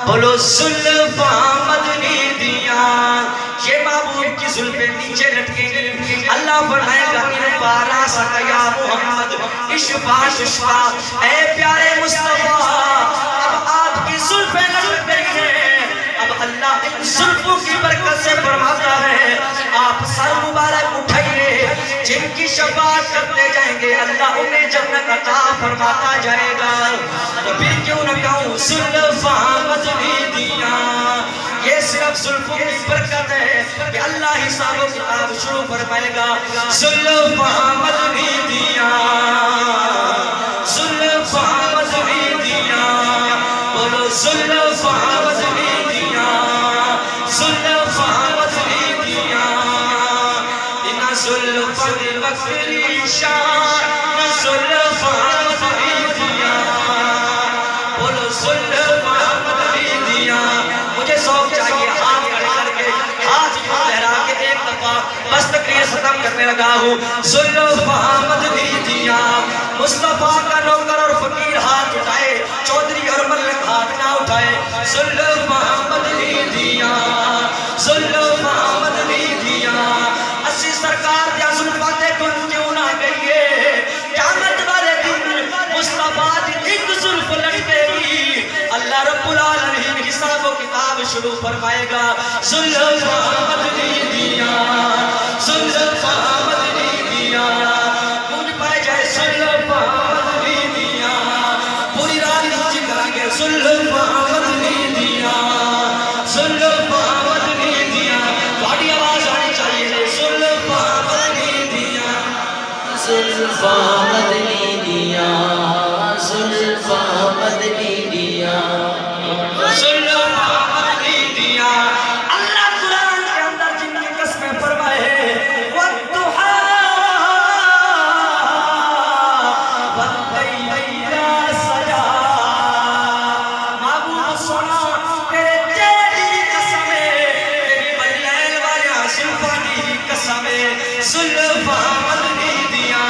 بولو زلفاں مدنی دیاں، یہ محبوب کی زلفیں نیچے لٹکیں گی. اللہ فرمائے گا ان پارا سکا یا محمد اشفا شفا, اے پیارے مصطفیٰ اب آپ کی زلفیں لٹک رہی ہیں. اب اللہ ان زلفوں کی برکت سے فرماتا ہے آپ سر مبارک اٹھائیے, جن کی شفاعت کرتے جائیں گے اللہ انہیں جنت عطا فرماتا جائے گا. تو پھر کیوں نہ کہوں زلفاں مدنی دیاں, یہ صرف زلفوں کی برکت ہے کہ اللہ حساب و کتاب شروع فرمائے گا. زلفاں مدنی دیاں, زلفاں مدنی دیاں, بولو زلفاں مدنی دیاں, زلفاں مدنی دیاں. ان زلفاں بکری شان زلفاں مدنی دیاں, بولو زلفاں مدنی دیاں. مجھے شوق چاہیے ہاتھ کھڑے کر کے, ہاتھ یوں لہرا کے ایک دفعہ بس تقریر ختم کرنے لگا ہوں. زلفاں مدنی دیاں, مصطفیٰ کا نوکر اور فقیر ہاتھ اٹھائے, چودھری اور ملک ہاتھ نہ اٹھائے. زلفاں مدنی دیاں, زلفاں مدنی دیاں. اسی سرکار دیا زلفاں تے گن کیوں نہ گئیے, قیامت والے دن مصطفیٰ دی ایک زلف لٹکے گی, اللہ رب العالمین حساب و کتاب شروع فرمائے گا. زلفاں مدنی دیاں, زلفاں مدنی دیاں, مجھ پائے جائے زلفاں مدنی دیاں, پوری رات نیچے کریں گے زلفاں مدنی دیاں, زلفاں مدنی دیاں. بڑی آواز آنی چاہیے زلفاں مدنی دیاں, زلفاں مدنی دیاں, زلفاں مدنی دیاں, زلفاں مدنی دیاں. اللہ قرآن کے اندر جن کی قسمیں فرمائے والضحیٰ واللیل اذا سجا, معبود سونا تیرے تیری قسم ہے, تیری باللیل والیاں زلفاں دی قسم ہے. زلفاں مدنی دیاں,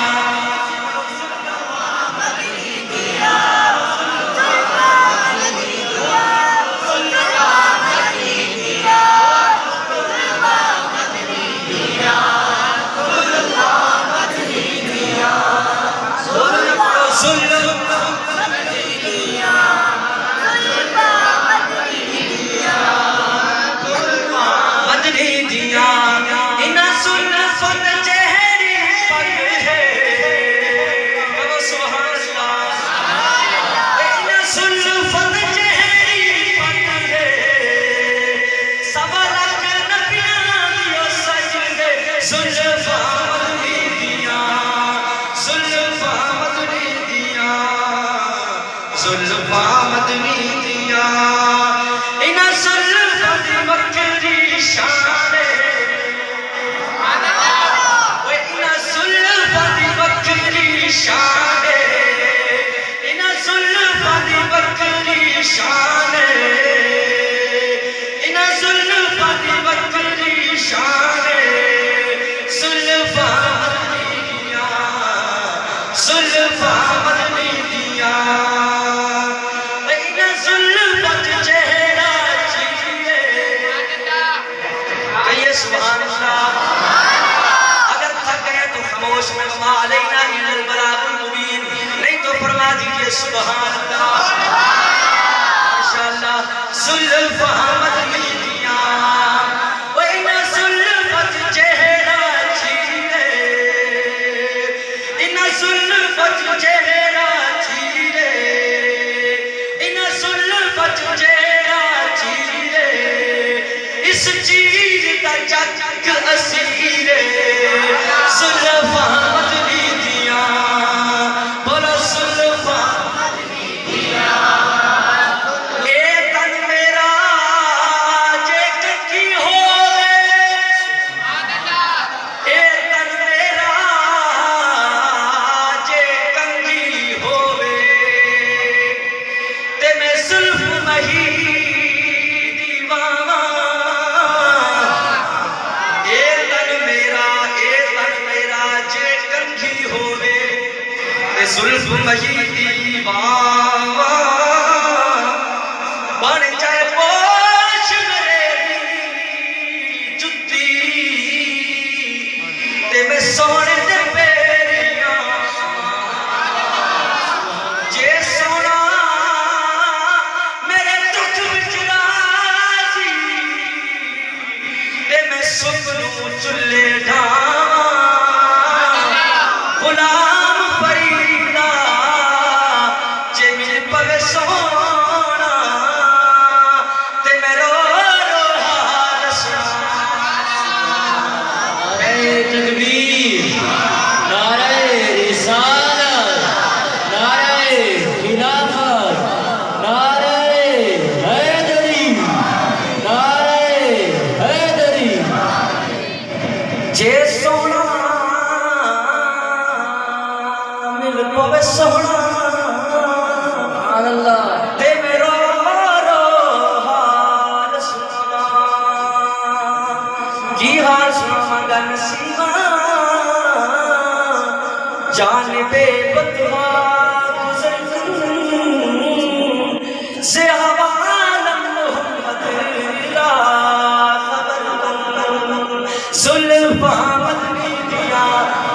مدنی دیاں. ان زلفت چہری پگ ہے, کہو سبحان اللہ. ان زلفت چہری پگ ہے, سوا لاکھ نبیاں دیو سجدے. زلفاں مدنی دیاں, زلفاں مدنی دیاں, زلفاں مدنی دیاں. ان زلفت بکری شان ہے, ان زلفت بکری شان ہے, ان زلفت بکری شان ہے, ان زلفت بکری شان ہے. زلفاں مدنی دیاں, زلفاں مدنی دیاں. ان زلفت چہرہ چیرے, کہیے سبحان اللہ. اگر تھک گئے تو خاموش میں وما علینا الا البلاغ المبین, نہیں تو فرما دیجئے سبحان اللہ. ماشاءاللہ. زلفاں مدنی دیاں, وَإِنَ زُلْفَتْ چہرہ چیرے, ان زلفت چہرہ چیرے, ان زلفت چہرہ چیرے, اس چیر دا چک اسیر. زلفاں مدنی دیاں, بولو زلفاں مدنی دیاں. اے تن میرا جے کنگھی ہووے, اے تن میرا جے کنگھی ہووے, تے میں زلف مہی دیواں. اے تن میرا جے کنگھی ہووے, تے زلف مہی دیواں. بن جائے پوش میری جتی, سونے دے پیریاں جے سونا میرے دکھ وچ راضی تے میں سکھ نوں چلے ڈھاواں غلام فریدا جے مل پوے سونا تے میں رو رو حال سنا نعرہ تکبیر، نعرہ رسالت، نعرہ خلافت، نعرہ حیدری، نعرہ حیدری۔ جے سونا مل پوے سونا سبحان اللہ۔ تے میں رو رو حال سناواں کی حال سناواں گا نصیباں جانب بدوا گزر سے حوالم محمد لا خبر زلفاں مدنی دیا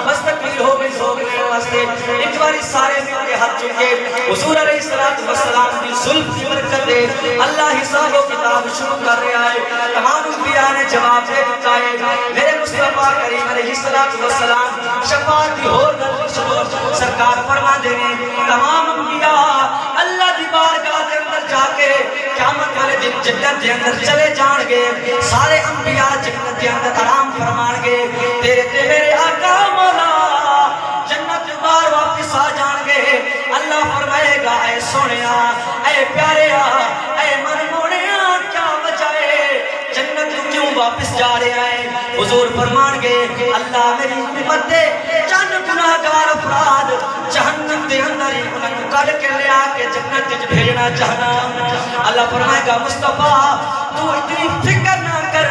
بس تکبیر ہو گئی سوگنے واسطے ایک باری سارے مل کے ہاتھ چکے حضور علیہ السلام کی زلف کی برکت دے اللہ حساب و کتاب شروع کر رہا ہے تمام انبیاء نے جواب دے دیتا ہے میرے مصطفیٰ کریم علیہ السلام شفاعت کی ہو سرکار فرما دے تمام انبیاء اللہ دی بارگاہ دے اندر جا کے قیامت والے دن جنت دے اندر چلے جان گے سارے انبیاء جنت دے اندر آرام فرمان گے تیرے تے میرے آقا مولا جنت بار واپس آ جان گے اللہ فرمائے گا اے سونیا اے پیاریا اے من موڑیا کیا وجہ ہے جنت تو کیوں واپس جا رہے ہیں حضور فرمان گے اللہ میری امت دے چند گناہگار افراد جہنم دے اندر ہی انہوں کو کل کے لے آ کے جنت وچ بھیجنا چاہنا اللہ فرمائے گا مصطفیٰ تو اتنی فکر نہ کر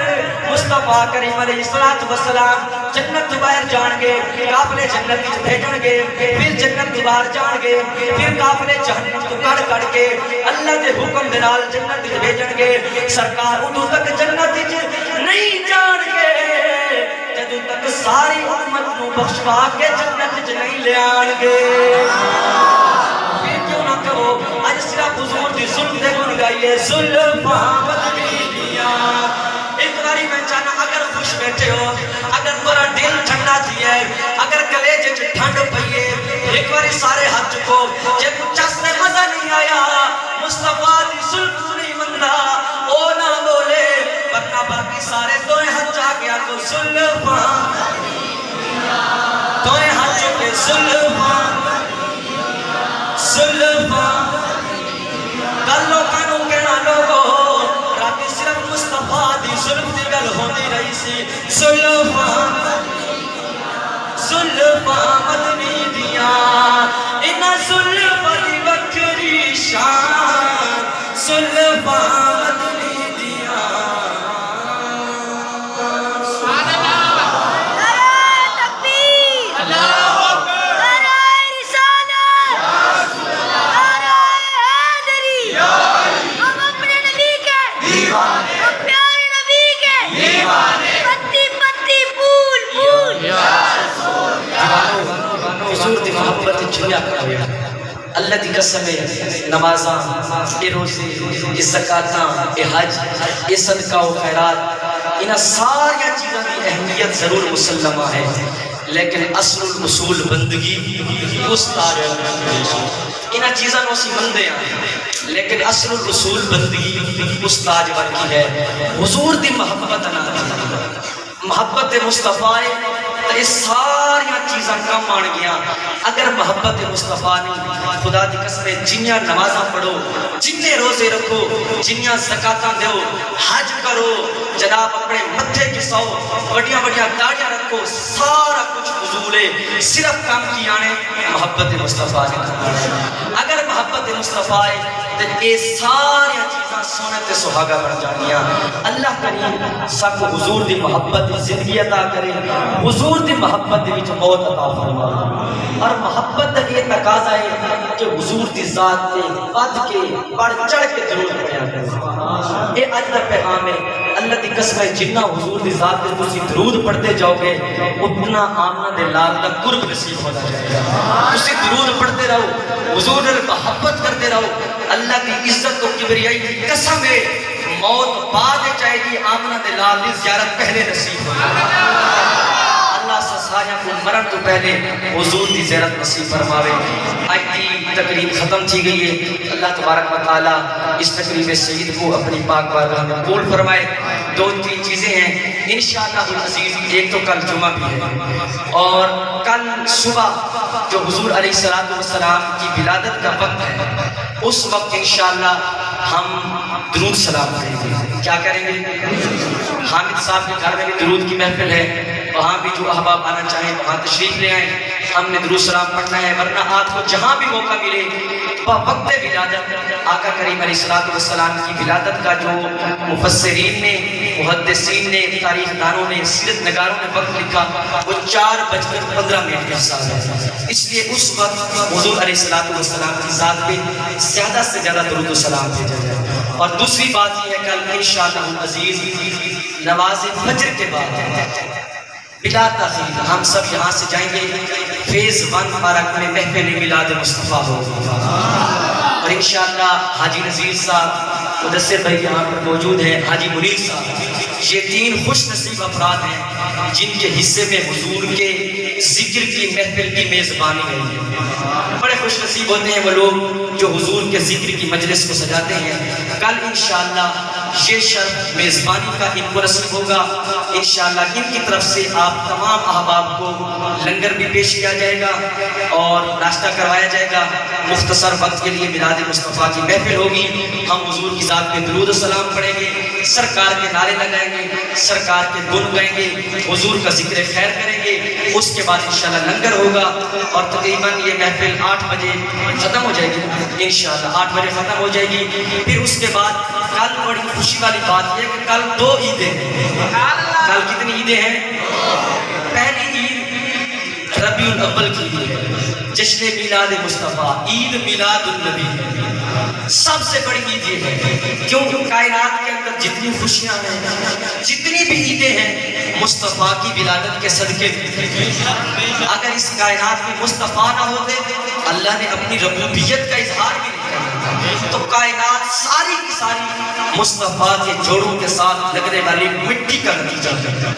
مصطفیٰ کریم علیہ السلام جنت تو باہر جان گے قافلے جنت وچ بھیجن گے پھر جنت تو باہر جان گے پھر قافلے جہنم تو کڑ کے اللہ دے حکم دے نال جنت وچ بھیجن گے سرکار ادوں تک جنت وچ نہیں جان گے جدوں تک ساری امت نو بخشوا کے جنت وچ نہیں لے آن گے پھر کیوں نہ کہو اج صرف حضور دی زلف دے گن گائیے زلفاں مدنی دیاں ایک باری میں چاہنا اگر خوش بیٹھے ہو اگر تورا دل ٹھنڈا تھی ہے اگر کلیجے چ ٹھنڈ پئی ہے ایک باری سارے ہاتھ چکو جے چس سے مزہ نہیں آیا مصطفیٰ دی زلف نہیں مندا او نہ بولے ورنہ باقی سارے دوئے ہاتھ جا کے آکو زلفاں دوئے ہاتھ چکے زلفاں زلفاں کل لوگوں کہنا لوگو راتی صرف مصطفیٰ دی زلف دی گل ہوندی رہی سی زلفاں مدنی دیاں انہاں زلفاں دی وکری شان زلفاں مدنی دیاں حضور دی محبت جھویا کرے اللہ دی قسم ہے نمازاں اے روزے اے زکاتاں اے حج اے صدقہ و خیرات انہاں ساری چیزاں دی اہمیت ضرور مسلمہ ہے لیکن اصل الاصول بندگی استاد انہاں چیزاں نو اسی مندے ہیں لیکن اصل الاصول بندگی استاد ورکی ہے حضور دی محبت نہ محبت مصطفیٰ تو یہ ساری چیزاں کم آن گیا اگر محبت مصطفیٰ نہیں خدا دی قسم جنیاں نمازاں پڑھو جننے روزے رکھو جنیاں زکاتاں دیو حج کرو جناب اپنے متھے کساؤ بڑیاں بڑیاں داڑیاں رکھو سارا کچھ فضول ہے صرف کام کی آنے محبت مصطفیٰ نے اگر محبت مصطفیٰ ہے تو یہ ساری چیزاں سنت سہاگا بن جانیاں اللہ کریم سب حضور دی محبت دی زندگی عطا کرے حضور دی محبت دی وچ موت عطا فرمائے اور محبت دا یہ تقاضا ہے کہ حضور دی ذات تے بد کے بڑھ چڑھ کے ضرور پڑھیا کرے یہ اج دا پیغام ہے اللہ دی قسم ہے جنہ حضور دی ذات تے تسی درود پڑھتے جاؤ گے اتنا آمنہ دے لال دا قرب نصیب ہوتا جائے گا. تسی درود پڑھتے رہو, حضور نے محبت کرتے رہو, اللہ کی عزت و کبریائی کی قسم ہے موت بعد چاہے گی آمنہ دے لال دی زیارت پہلے نصیب ہوگی. اللہ سے سایہ کو مرن تو پہلے حضور دی زیارت نصیب فرماوے. آج کی تقریب ختم تھی گئی ہے. اللہ تبارک و تعالی اس تقریب سعید کو اپنی پاک بارگاہ میں قبول فرمائے. دو تین چیزیں ہیں انشاءاللہ العزیز. ایک تو کل جمعہ بھی ہے اور کل صبح جو حضور علیہ السلام کی ولادت کا وقت ہے اس وقت انشاءاللہ ہم درود سلام کریں گے. کیا کریں گے؟ حامد صاحب کے گھر میں بھی درود کی محفل ہے, وہاں بھی جو احباب آنا چاہیں وہاں تشریف لے آئیں. ہم نے درود سلام پڑھنا ہے, ورنہ آپ کو جہاں بھی موقع ملے وقت ولادت آقا کریم علیہ السلام کی ولادت کا جو مفسرین نے, محدثین نے, تاریخ دانوں نے, سیرت نگاروں نے وقت لکھا وہ 4:15 کے حساب ہے. اس لیے اس وقت حضور علیہ السلام کی ذات پہ زیادہ سے زیادہ درود و سلام بھیجا جائے. اور دوسری بات یہ ہے کل انشاءاللہ العزیز نماز فجر کے بعد بلا تاخیر ہم سب یہاں سے جائیں گے فیض 1 پارک میں محفل میلاد مصطفیٰ ہوگی. اور انشاءاللہ حاجی نذیر صاحب, مدثر بھائی یہاں پر موجود ہیں, حاجی منیر صاحب, یہ 3 خوش نصیب افراد ہیں جن کے حصے میں حضور کے ذکر کی محفل کی میزبانی ہے. بڑے خوش نصیب ہوتے ہیں وہ لوگ جو حضور کے ذکر کی مجلس کو سجاتے ہیں. کل انشاءاللہ یہ شرف میزبانی کا ان کو نصیب ہوگا. انشاءاللہ ان کی طرف سے آپ تمام احباب کو لنگر بھی پیش کیا جائے گا اور ناشتہ کروایا جائے گا. مختصر وقت کے لیے میلاد مصطفیٰ کی محفل ہوگی. ہم حضور کی ذات پہ درود و سلام پڑھیں گے, سرکار کے نعرے لگائیں گے, سرکار کے گن گائیں گے, حضور کا ذکر خیر کریں گے. اس کے بعد انشاءاللہ لنگر ہوگا اور تقریباً یہ محفل 8 بجے ختم ہو جائے گی. انشاءاللہ 8 بجے ختم ہو جائے گی. پھر اس کے بعد کل بڑی خوشی والی بات یہ کہ کل 2 عیدیں ہیں. کل کتنی عیدیں ہیں؟ پہلی عید ربیع الاول کی عید ہے, جشن میلاد مصطفیٰ, عید میلاد النبی. سب سے بڑی عید یہ ہے کیوں کائنات کے اندر جتنی خوشیاں ہیں, جتنی بھی عیدیں ہیں مصطفیٰ کی ولادت کے صدقے. اگر اس کائنات میں مصطفیٰ نہ ہوتے اللہ نے اپنی ربوبیت کا اظہار بھی نہیں کرتا تو کائنات ساری کی ساری مصطفیٰ کے جوڑوں کے ساتھ لگنے والی مٹی کا نتیجہ ہے.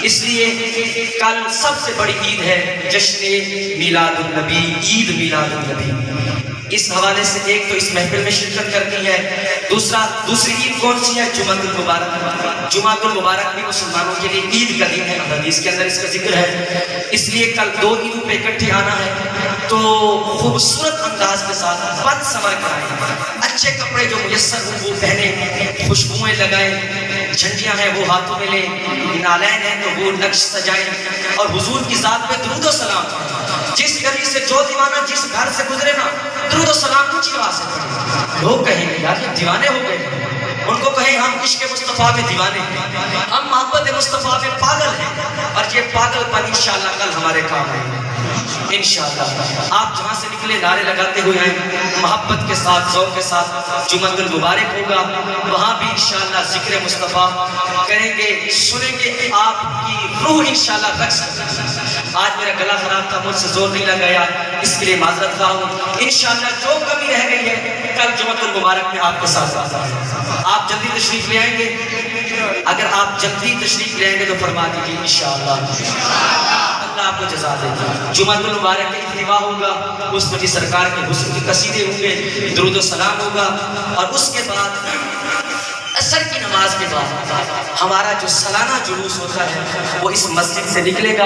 اس لیے کل سب سے بڑی عید ہے جشن میلاد النبی, عید میلاد النبی. اس حوالے سے ایک تو اس محفل میں شرکت کرنی ہے, دوسری عید کون سی ہے؟ جمعۃ المبارک. جمعۃ المبارک بھی مسلمانوں کے لیے عید کا دن ہے, حدیث کے اندر اس کا ذکر ہے. اس لیے کل 2 عیدوں پہ اکٹھے آنا ہے تو خوبصورت انداز کے ساتھ بد سمر کرائیں, اچھے کپڑے جو میسر ہوں وہ پہنے, خوشبوئیں لگائیں, جھنڈیاں ہیں وہ ہاتھوں میں لیں, نالین ہیں تو وہ نقش سجائیں اور حضور کی ذات پہ درود و سلام. جس گلی سے جو دیوانہ جس گھر سے گزرے نا درود و سلام کچھ ہی آواز سے پڑھیں. لوگ کہیں گے یار یہ دیوانے ہو گئے, ان کو کہیں ہم عشق مصطفیٰ میں دیوانے ہیں, ہم محبت مصطفیٰ میں پاگل ہیں. اور یہ پاگل پن انشاءاللہ کل ہمارے کام ہے انشاءاللہ. آپ جہاں سے نکلے نعرے لگاتے ہوئے آئیں محبت کے ساتھ, ذوق کے ساتھ. جمعۃ المبارک ہوگا, وہاں بھی انشاءاللہ ذکر مصطفیٰ کریں گے, سنیں گے, آپ کی روح انشاءاللہ رقص کرے. آج میرا گلا خراب تھا, مجھ سے زور نہیں لگایا, اس کے لیے معذرت خواہ ہوں. انشاءاللہ جو کمی رہ گئی ہے کل جمعۃ المبارک میں آپ کے ساتھ آپ جلدی تشریف لے آئیں گے. اگر آپ جلدی تشریف لے آئیں گے تو فرما دیجیے انشاءاللہ اللہ آپ کو جزا دے گا. جمعۃ المبارک کا افتتاح ہوگا, اس میں بھی سرکار کے حسن کے قصیدے ہوں گے, درود و سلام ہوگا. اور اس کے بعد عصر کی نماز کے بعد ہمارا جو سالانہ جلوس ہوتا ہے وہ اس مسجد سے نکلے گا.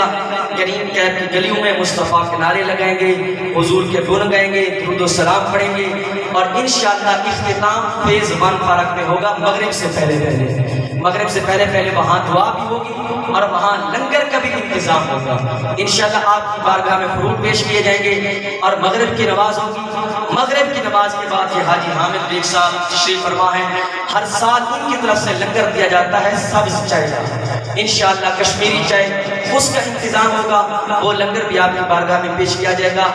کریم کیب کی گلیوں میں مصطفیٰ کے نعرے لگائیں گے, حضور کے گن گائیں گے, درود و سلام پڑھیں گے اور انشاءاللہ اختتام فیض 1 پارک میں ہوگا مغرب سے پہلے وہاں دعا بھی ہوگی اور وہاں لنگر کا بھی انتظام ہوگا. انشاءاللہ آپ کی بارگاہ میں فروٹ پیش کیے جائیں گے اور مغرب کی نماز ہوگی. مغرب کی نماز کے بعد یہ حاجی حامد بیگ صاحب تشریف فرما ہیں, ہر سال ان کی طرف سے لنگر دیا جاتا ہے سبز چائے, انشاءاللہ کشمیری چائے, اس کا انتظام ہوگا. وہ لنگر بھی آپ کی بارگاہ میں پیش کیا جائے گا.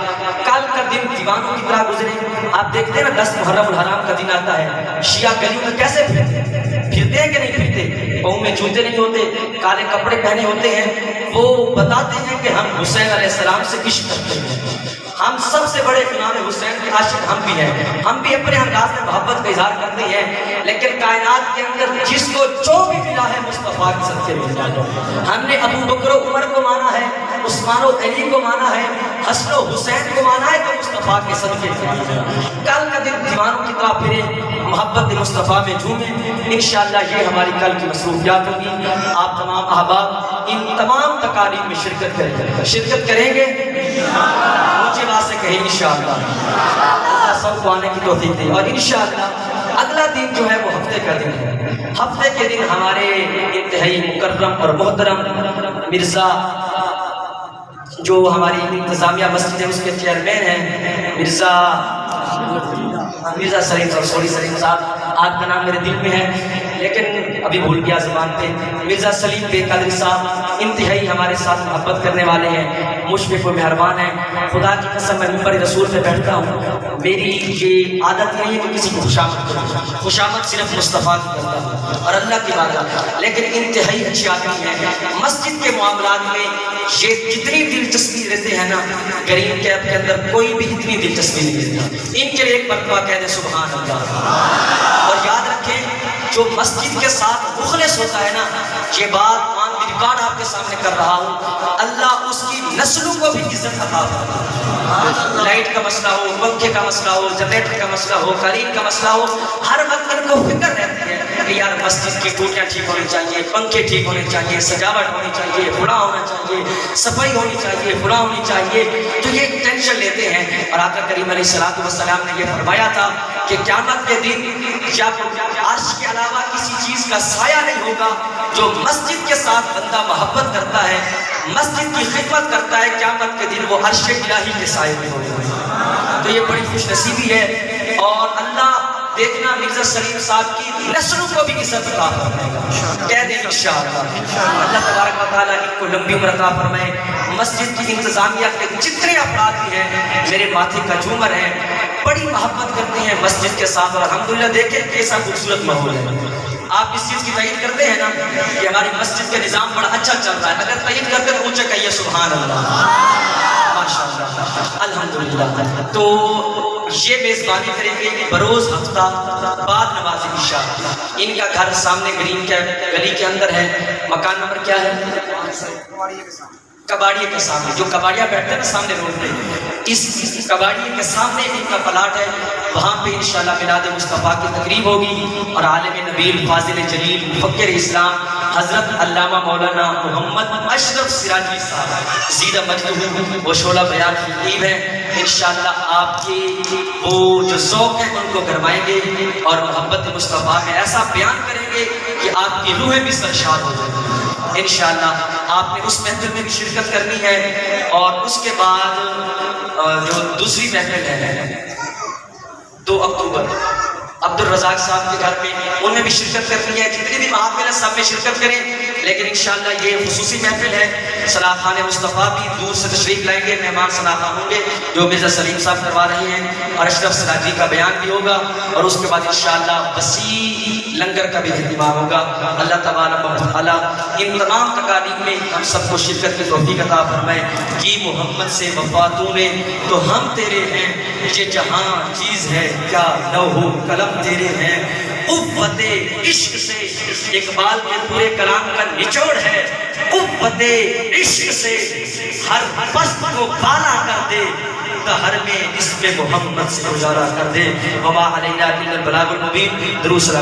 کل کا دن دیوانوں کی طرح گزرے. آپ دیکھتے ہیں نا 10 محرم الحرام کا دن آتا ہے, شیعہ گلیوں میں کیسے پھرتے ہیں, پھرتے ہیں کہ نہیں پھرتے؟ پاؤں میں جوتے نہیں ہوتے، کالے کپڑے پہنے ہوتے ہیں، وہ بتاتے ہیں کہ ہم حسین علیہ السلام سے عشق کرتے ہیں، ہم سب سے بڑے امام حسین کے عاشق ہم بھی ہیں، ہم بھی اپنے انداز میں محبت کا اظہار کرتے ہیں، لیکن کائنات کے اندر جس کو جو بھی ملا ہے مصطفیٰ کے صدقے ملا ہے۔ ہم نے ابو بکر و عمر کو مانا ہے، عثمان و علی کو مانا ہے، حسن و حسین کو مانا ہے، تو مصطفیٰ کے صدقے کل کا دن دیوانوں کی طرح پھرے، محبت مصطفیٰ میں جھومیں۔ انشاءاللہ یہ ہماری کل کی مصروفیات ہوگی۔ آپ تمام احباب ان تمام تقاریب میں شرکت کریں گے، مجھے بات سے کہیں انشاءاللہ، اللہ سب کو آنے کی توفیق دے۔ اور انشاءاللہ اگلا دن جو ہے وہ ہفتے کا دن ہے۔ ہفتے کے دن ہمارے انتہائی مکرم اور محترم مرزا جو ہماری انتظامیہ مسجد ہے اس کے چیئرمین ہیں، مرزا سلیم صاحب، آپ کا نام میرے دل میں ہے لیکن ابھی بھول گیا زبان پہ، مرزا سلیم بے قادری صاحب انتہائی ہمارے ساتھ محبت کرنے والے ہیں، مشفق و مہربان ہیں۔ خدا کی قسم میں منبر رسول پہ بیٹھتا ہوں، میری یہ عادت نہیں ہے کہ کسی کو خوشامد کروں، خوشامد صرف مصطفیٰ کی کرتا ہوں اور اللہ کی بات، لیکن انتہائی اچھی عادت ہے۔ مسجد کے معاملات میں یہ جتنی دلچسپی رہتے ہیں نا، گرین کیپ کے اندر کوئی بھی اتنی دلچسپی نہیں رہتی۔ ان کے لیے ایک مرتبہ کہہ دیں سبحان اللہ، اور یاد رکھیں جو مسجد کے ساتھ مخلص ہوتا ہے نا، یہ بات آن دی ریکارڈ آپ کے سامنے کر رہا ہوں، اللہ اس کی نسلوں کو بھی عزت عطا کرتا ہے۔ لائٹ کا مسئلہ ہو، پنکھے کا مسئلہ ہو، جنریٹر کا مسئلہ ہو، قالین کا مسئلہ ہو، ہر وقت ان کو فکر رہتی ہے کہ یار مسجد کی ٹوٹیاں ٹھیک ہونی چاہیے، پنکھے ٹھیک ہونے چاہیے، سجاوٹ ہونی چاہیے، فلاں ہونا چاہیے، صفائی ہونی چاہیے، فلاں ہونی چاہیے، تو یہ ٹینشن لیتے ہیں۔ اور آقا کریم علیہ السلام نے یہ فرمایا تھا کہ قیامت کے دن جب عرش کے علاوہ کسی چیز کا سایہ نہیں ہوگا، جو مسجد کے ساتھ بندہ محبت کرتا ہے، مسجد کی خدمت کرتا ہے، قیامت کے دن وہ عرش الہی کے سائے میں ہوگا۔ تو یہ بڑی خوش نصیبی ہے، اور اللہ دیکھنا مرزا سلیم صاحب کی نسلوں کو بھی عزت عطا فرمائے، کہہ دیں انشاءاللہ۔ اللہ تبارک و تعالیٰ ان کو لمبی عمر عطا فرمائے۔ مسجد کی انتظامیہ کے جتنے افراد بھی ہیں میرے ماتھے کا جھومر ہیں، بڑی محبت کرتے ہیں مسجد کے ساتھ، اور الحمدللہ دیکھیں کیسا خوبصورت ماحول ہے۔ آپ اس چیز کی تائید کرتے ہیں نا کہ ہماری مسجد کا نظام بڑا اچھا چل رہا ہے، اگر تائید کرتے تو اونچا کہیے سبحان اللہ، ماشاءاللہ، الحمدللہ۔ تو یہ میزبانی کریں گے بروز ہفتہ بعد نماز عشاء۔ ان کا گھر سامنے گرین کے گلی کے اندر ہے، مکان نمبر کیا ہے؟ کباڑیے کے سامنے، جو کباڑیا بیٹھتے ہیں نا سامنے روڈ پہ، اس کباڑیے کے سامنے ان کا پلاٹ ہے، وہاں پہ انشاءاللہ میلاد مصطفیٰ کی تقریب ہوگی، اور عالم نبیل فاضل جلیل مفکر اسلام حضرت علامہ مولانا محمد اشرف سراجی صاحب زیدہ مجدہ و شعلہ بیان کی تقریب ہے۔ انشاءاللہ آپ کے وہ جو ذوق ہے ان کو گرمائیں گے اور محبت مصطفیٰ میں ایسا بیان کریں گے کہ آپ کی روحیں بھی سرشار ہو جائیں گی۔ انشاءاللہ آپ نے اس محفل میں بھی شرکت کرنی ہے، اور اس کے بعد جو دوسری محفل ہے 2 اکتوبر عبد الرزاق صاحب کے گھر میں، ان میں بھی شرکت کرنی ہے۔ جتنی بھی محافل ہیں سب میں شرکت کریں، لیکن انشاءاللہ یہ خصوصی محفل ہے۔ صلاح خان مصطفیٰ بھی دور سے تشریف لائیں گے، مہمان صلاح خان ہوں گے جو مرزا سلیم صاحب کروا رہے ہیں، اور اشرف سراجی کا بیان بھی ہوگا، اور اس کے بعد انشاءاللہ وسیع لنگر کا بھی اہتمام ہوگا۔ اللہ تبارک و تعالیٰ ان تمام تقاریب میں ہم سب کو شرکت کی توفیق عطا فرمائے۔ کی محمد سے وفا تو نے تو ہم تیرے ہیں، یہ جہاں چیز ہے کیا لوح و قلم تیرے ہیں، قوت عشق سے اقبال کے پورے کلام کا نچوڑ ہے، قوت عشق سے ہر پست کو بالا کر دے، دہر میں اس پہ محمد سے گزارا کر دے۔ وما علینا الا البلاغ المبین۔ درود